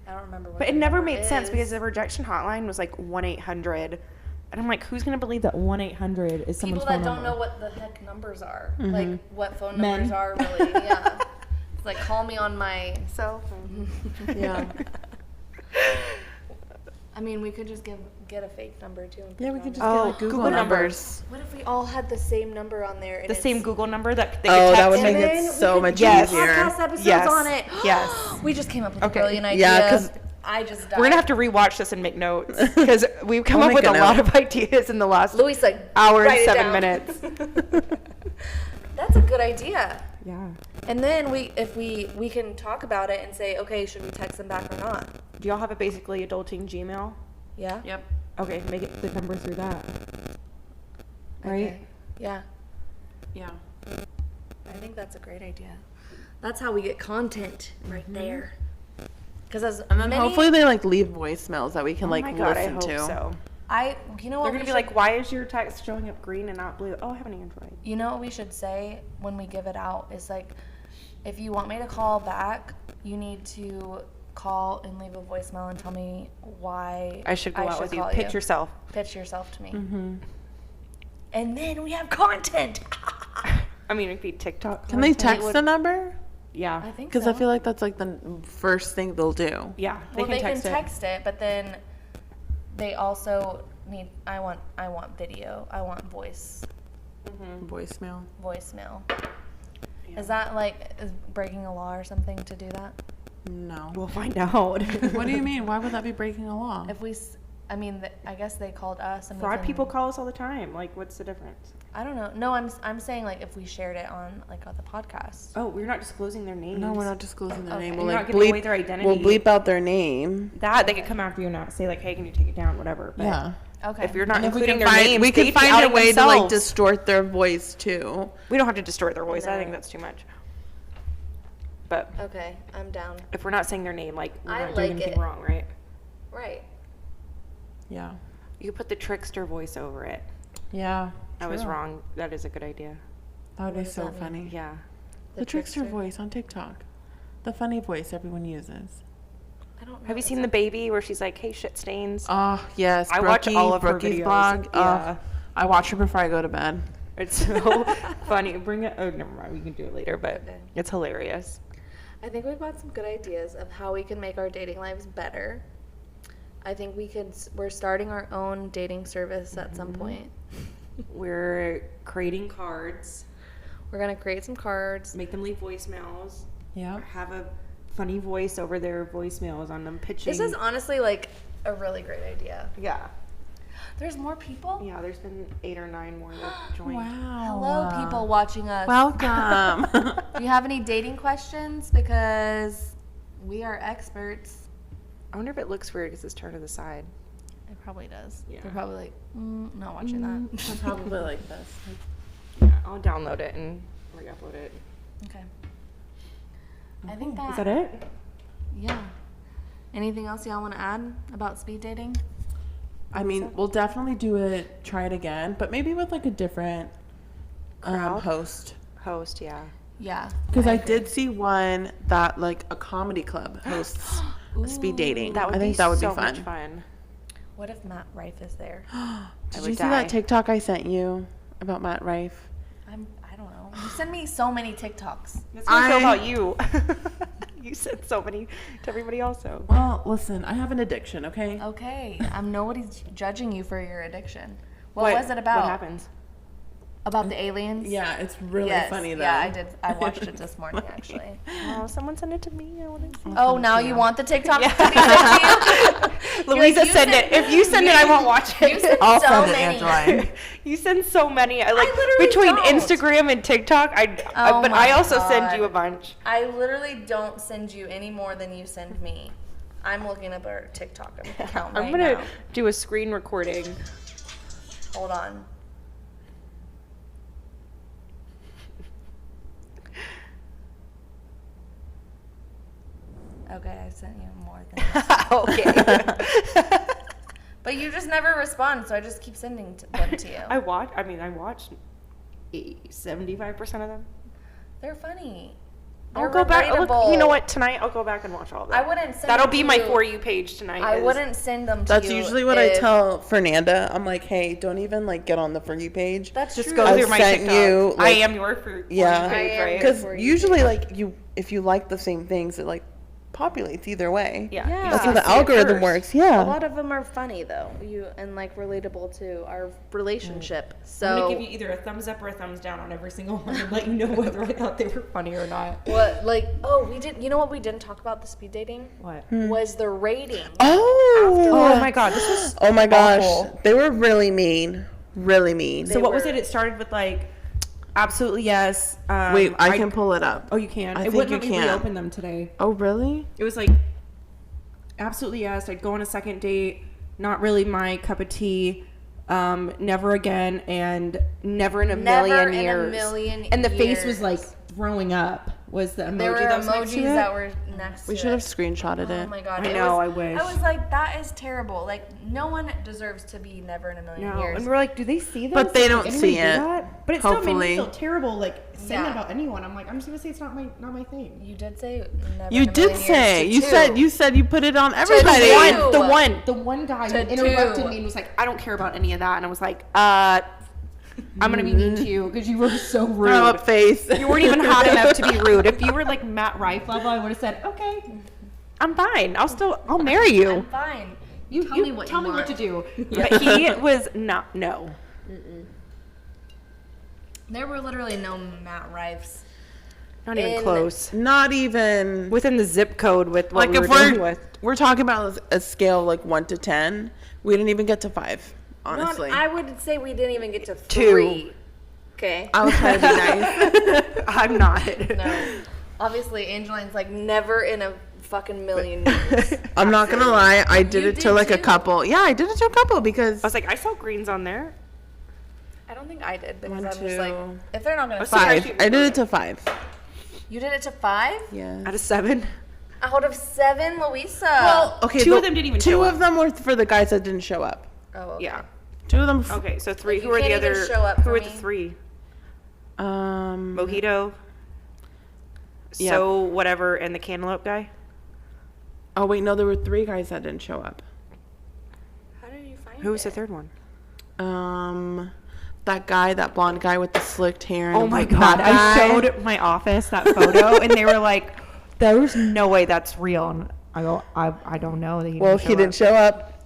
I don't remember what. but the it never number made sense is. because the rejection hotline was like 1-800, and I'm like, who's gonna believe That that? 1-800 is someone's people that phone don't number. know what the heck numbers are, Mm-hmm. like what phone Men. numbers are really. Yeah. It's like call me on my cell phone. Yeah. I mean, we could just get a fake number too. And put Yeah, we it could on just there. get Oh, like Google, Google numbers. What if we all had the same number on there? And The it's- same Google number that they Oh, could that text would And make then it we so could much put Yes. easier. podcast episodes Yes. on it. Yes. We just came up with a Okay. brilliant idea. Yeah, 'cause- I just died. We're gonna have to rewatch this and make notes because we've come We'll up make with a a lot note. of ideas in the last Louis like hour and write it 7 down. minutes. That's a good idea. Yeah. And then if we can talk about it and say, okay, should we text them back or not? Do y'all have a basically adulting Gmail? Yeah. Yep. Okay, make it the number through that. Right? Okay. Yeah. Yeah. I think that's a great idea. That's how we get content right there. Because as And then many, hopefully they like leave voicemails that we can Oh like my God, I listen hope to. so. you know what They're we gonna be should- like, why is your text showing up green and not blue? Oh, I have an Android. You know what we should say when we give it out is like, if you want me to call back, you need to call and leave a voicemail and tell me why I should go out with you. call Pitch yourself. Pitch yourself to me. Mm-hmm. And then we have content. I mean, it'd be TikTok. Can they content. text the number? Yeah. I think Because so. I feel like that's like the first thing they'll do. Yeah. Well, they can it. text it, but then they also need. I want video. I want Voicemail. voicemail. Yeah. Is that like is breaking a law or something to do that? No. We'll find out. What do you mean? Why would that be breaking a law? If we, I mean, I guess they called us and we Fraud can- people call us all the time. Like, what's the difference? I don't know. No, I'm saying like if we shared it on like on the podcast. Oh, we're not disclosing their names. No, we're not disclosing their Okay. name. You're We'll not like giving bleep away their identity. We'll bleep out their name. That they could come after you and not say like, hey, can you take it down, whatever. But Yeah. Okay. if you're not And if we including can their find, names, we can they'd be find a outing way to like themselves. distort their voice too. We don't have to distort their voice. I No. think that's too much. but Okay, I'm down. if we're not saying their name, like we're I not doing like anything it. wrong, right? Right. Yeah. You could put the trickster voice over it. Yeah. I was true. wrong. That is a good idea. That would be does so that mean? funny. Yeah. The trickster voice on TikTok. The funny voice everyone uses. I don't know. Have you seen the baby where she's like, "Hey, shit stains"? Oh, yes. I watch all of her Brookie's videos. blog. Yeah. I watch her before I go to bed. It's so funny. Bring it. Oh, never mind. We can do it later, but Okay. it's hilarious. I think we've got some good ideas of how we can make our dating lives better. I think we're starting our own dating service at some point. We're creating cards. We're going to create some cards. Make them leave voicemails. Yeah. Have a funny voice over their voicemails on them pitching. This is honestly like a really great idea. Yeah. There's more people? Yeah, there's been 8 or 9 more that joined. Wow. Hello, people watching us. Welcome. Do you have any dating questions? Because we are experts. I wonder if it looks weird because it's turned to the side. It probably does. Yeah. They're probably like, not watching that. I'm probably like this. Yeah, I'll download it and re-upload it. Okay. I think that. Is that it? Yeah. Anything else y'all want to add about speed dating? I mean, we'll definitely do it, try it again, but maybe with like a different Crowd? host. Host, yeah. Yeah. Because I did see one that like a comedy club hosts speed dating. That would I think be that would so be fun. much fun. What if Matt Rife is there? Did would you see die. that TikTok I sent you about Matt Rife? I don't know. You send me so many TikToks. That's how I feel about you. You said so many to everybody also. Well, listen, I have an addiction, okay? Okay. Nobody's judging you for your addiction. What was it about? What happens? About the aliens? Yeah, it's really Yes. funny though. Yeah, I did. I watched it this morning actually. Oh, someone send it to me. I want to see. Oh, now you want the TikTok to be sent to you? Louisa, you send it. If you send it, I won't watch it. I'll so send it, many. Angeline. You send so many. I like literally between don't. Instagram and TikTok. Oh But my I also send God. you a bunch. I literally don't send you any more than you send me. I'm looking up our TikTok account right I'm gonna now. do a screen recording. Hold on. Okay, I sent you more than this. Okay. But you just never respond, so I just keep sending them to you. I watched 75% of them. They're funny. I'll They're go back. Look, relatable. you know what? Tonight I'll go back and watch all of them. I wouldn't send That'll them be to my you. For You page tonight. I is- wouldn't send them to That's you. usually what I if- tell Fernanda. I'm like, hey, don't even like get on the For You page. That's Just true. go I've through my sent TikTok. you, I like- am your For Yeah. You page, I am right? your Because For You usually, page. like if you like the same things, it like populates either way. Yeah. Yeah. That's You how the see it algorithm first. works. A Yeah. lot of them are funny though, and like relatable to our relationship. I'm So gonna give you either a thumbs up or a thumbs down on every single one and let you know whether I thought they were funny or not. what? Like, oh, we did. You know what we didn't talk about the speed dating What? was the rating. Oh. Oh my god, this was Oh my gosh. awful. They were really mean. Really mean. So what was were- it? It started with like, absolutely yes. Wait, I can pull it up. Oh, you can. I It think wouldn't you let me can. reopen them today. Oh, really? It was like, absolutely yes. I'd go on a second date. Not really my cup of tea. Never again, and never in a Never million in a years. million And the face was years. like throwing up. Was the emoji There were that was next to emojis it? that were next to We should have it. screenshotted Oh it. my god! I it know, was- I wish. I was like, that is terrible. Like, no one deserves to be never in a million No, years. and we're like, do they see this? But they Like, don't anybody see do it. that? But it still made Hopefully. me feel terrible, like saying Yeah. that about anyone. I'm like, I'm just gonna say it's not my thing. You did say never. You in a did million say. years You to said two. you said you put it on everybody. two. The one guy who To interrupted two. me and was like, I don't care about any of that, and I was like, I'm gonna be mean to you because you were so rude. Throw up face. You weren't even hot enough to be rude. If you were like Matt Rife level, I would have said, okay, I'm fine. I'll marry you. I'm fine. you Tell me what tell you me what want. to do. But he was not. No. There were literally no Matt Rifes. Not even In- close. Not even Within the zip code with what like we if were dealing we're with. we're talking about a scale like 1 to 10. We didn't even get to 5. Honestly, I would say we didn't even get to Two. 3. Okay. I was trying to be nice. I'm not. No. Obviously, Angeline's like never in a fucking million years. I'm not gonna lie. I did You it to did like a too? couple. Yeah, I did it to a couple because I was like, I saw greens on there. I don't think I did because One, I'm just like, two, if they're not gonna Let's see see. 5. I did it to 5. You did it to 5? Yeah. Out of 7. Out of 7, Louisa. Well, okay. Two of them didn't even show Two up. of them were for the guys that didn't show up. oh, okay. Yeah. 2 of them. Okay, so 3. Like, Who you are the can't even other? show up Who for are the me. 3? Mojito. Mojito. So whatever, and the cantaloupe guy. Oh wait, no, there were 3 guys that didn't show up. How did you find Who was the it? 3rd one? That blonde guy with the slicked hair. And Oh my like, god! that I guy. showed my office that photo, and they were like, "There's no way that's real." And I go, "I don't know." That Well, he didn't show up.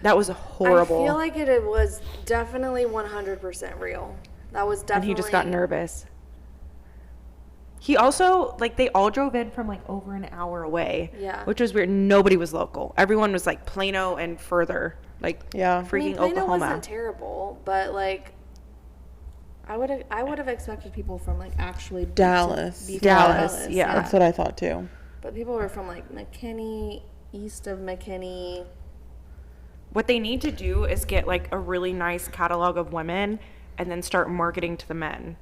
That was horrible. I feel like it was definitely 100% real. That was and definitely. he just got nervous. He also, like, they all drove in from, like, over an hour away. Yeah. Which was weird. Nobody was local. Everyone was, like, Plano and further. Like, Yeah. freaking Plano Oklahoma. wasn't terrible, but like, I would have expected people from like actually Dallas. be from Dallas, yeah. That's what I thought too. But people were from like McKinney, east of McKinney. What they need to do is get, like, a really nice catalog of women and then start marketing to the men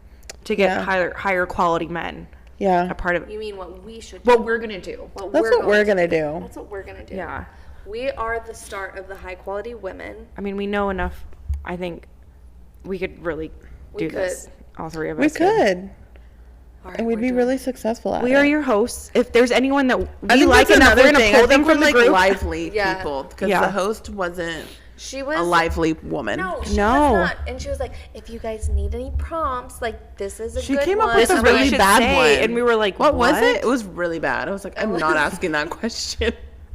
to get Yeah. higher quality men Yeah. a part of it. You mean what we should? What do. we're going to do. What That's what we're gonna to do. That's what we're gonna do. Yeah. We are the start of the high quality women. I mean, we know enough. I think we could really We do this. All 3 of us. We could. All right, And we'd we're be doing really successful at We it. are your hosts. If there's anyone that I we think like that's enough, we're another going to thing. pull I them think we're from the like group. lively Yeah. people because Yeah. the host wasn't She was a lively woman. No, she No. was not. And she was like, if you guys need any prompts, like this is a She good came one. up with This a is what you really should bad say, one. and we were like, what was what? it? It was really bad. I was like, I'm not asking that question.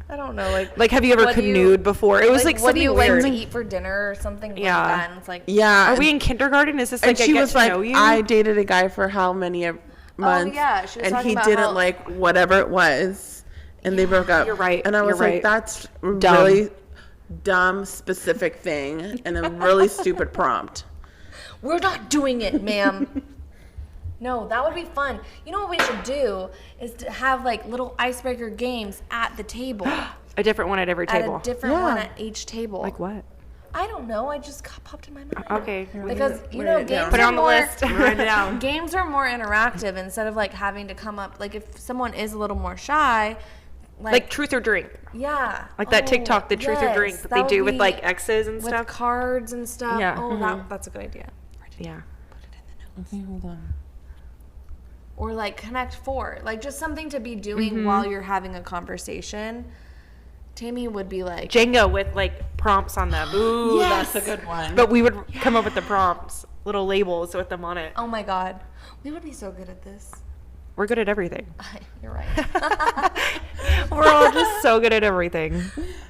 I don't know, like Like, have you ever what do you- canoed before? It was like what do something you weird. like to eat for dinner or something Yeah. like that? And it's like, Yeah. Are we in kindergarten? Is this and like a she get was to like, know you? I dated a guy for how many months? yeah, she was and talking he about didn't how- like whatever it was, and they broke up. You're right, And I was you're like, right. that's a Dumb. really dumb, specific thing, and a really stupid prompt. we're not doing it, ma'am. No, that would be fun. You know what we should do is to have like little icebreaker games at the table. A different one at every table. At a different one Yeah. at each table. Like what? I don't know. I just popped in my mind. Okay. Because you Write know, it down. games Put it are on the more, list. Write it down. games are more interactive instead of like having to come up. Like if someone is a little more shy, Like truth or drink. yeah, Like that TikTok, the truth or drink yes, that they would do with be like X's and with stuff. cards and stuff. Yeah. Oh, that's a good idea. Yeah. Okay, hold on. Or like Connect Four, like just something to be doing Mm-hmm. while you're having a conversation. Tammy would be like, Jenga with like prompts on them. Ooh, Yes. that's a good one. But we would come up with the prompts, little labels with them on it. "Oh my God, we would be so good at this." We're good at everything. You're right. We're all just so good at everything.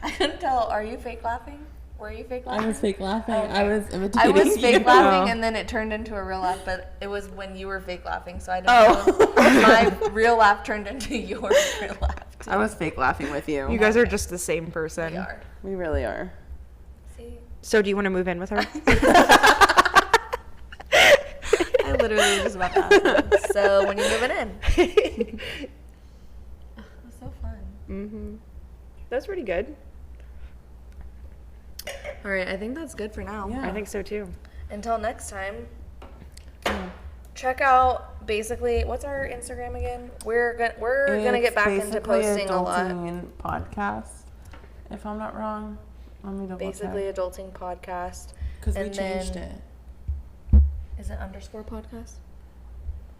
I couldn't tell. Are you fake laughing? Were you fake I laughing? was fake laughing. I was I imitating was fake you. laughing, and then it turned into a real laugh. But it was when you were fake laughing, so I don't Oh. know if my real laugh turned into your real laugh. I was fake laughing with you. You guys are just the same person. We are. We really are. See, So do you want to move in with her? I literally was just about to ask that. So when you moving in? It was so fun. Mm-hmm. That's pretty good. All right, I think that's good for now. Yeah. I think so too. Until next time, check out basically what's our Instagram again? We're gonna get back into posting a lot. Podcast, if I'm not wrong. Let me double Basically, adulting podcast. because we and changed then- it. Is it underscore podcast?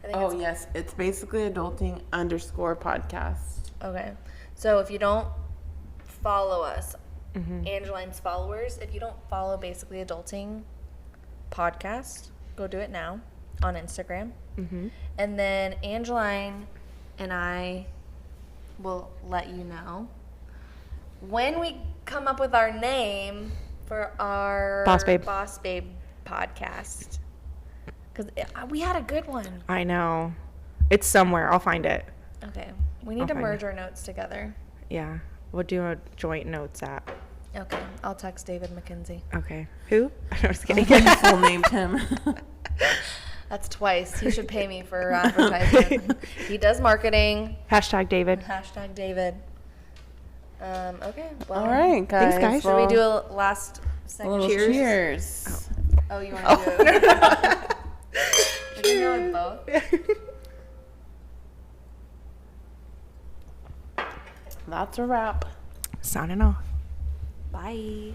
I think Oh it's yes, it's basically adulting _ podcast. okay. So if you don't follow us, Mm-hmm. Angeline's followers, if you don't follow basically adulting podcast, go do it now on Instagram. Mm-hmm. And then Angeline and I will let you know when we come up with our name for our Boss Babe podcast. Because we had a good one. I know. It's somewhere. I'll find it. Okay. We need I'll to find merge our notes together. Yeah. We'll do a joint notes app. Okay. I'll text David McKenzie. Okay. Who? I'm just I kidding. think I full named him. That's twice. He should pay me for advertising. He does marketing. Hashtag David. Hashtag David. Okay. Well, All right, guys. Thanks, guys. Should we Well, do a last a second? little cheers? Oh, you want to do it? We can go with both. That's a wrap. Signing off. Bye.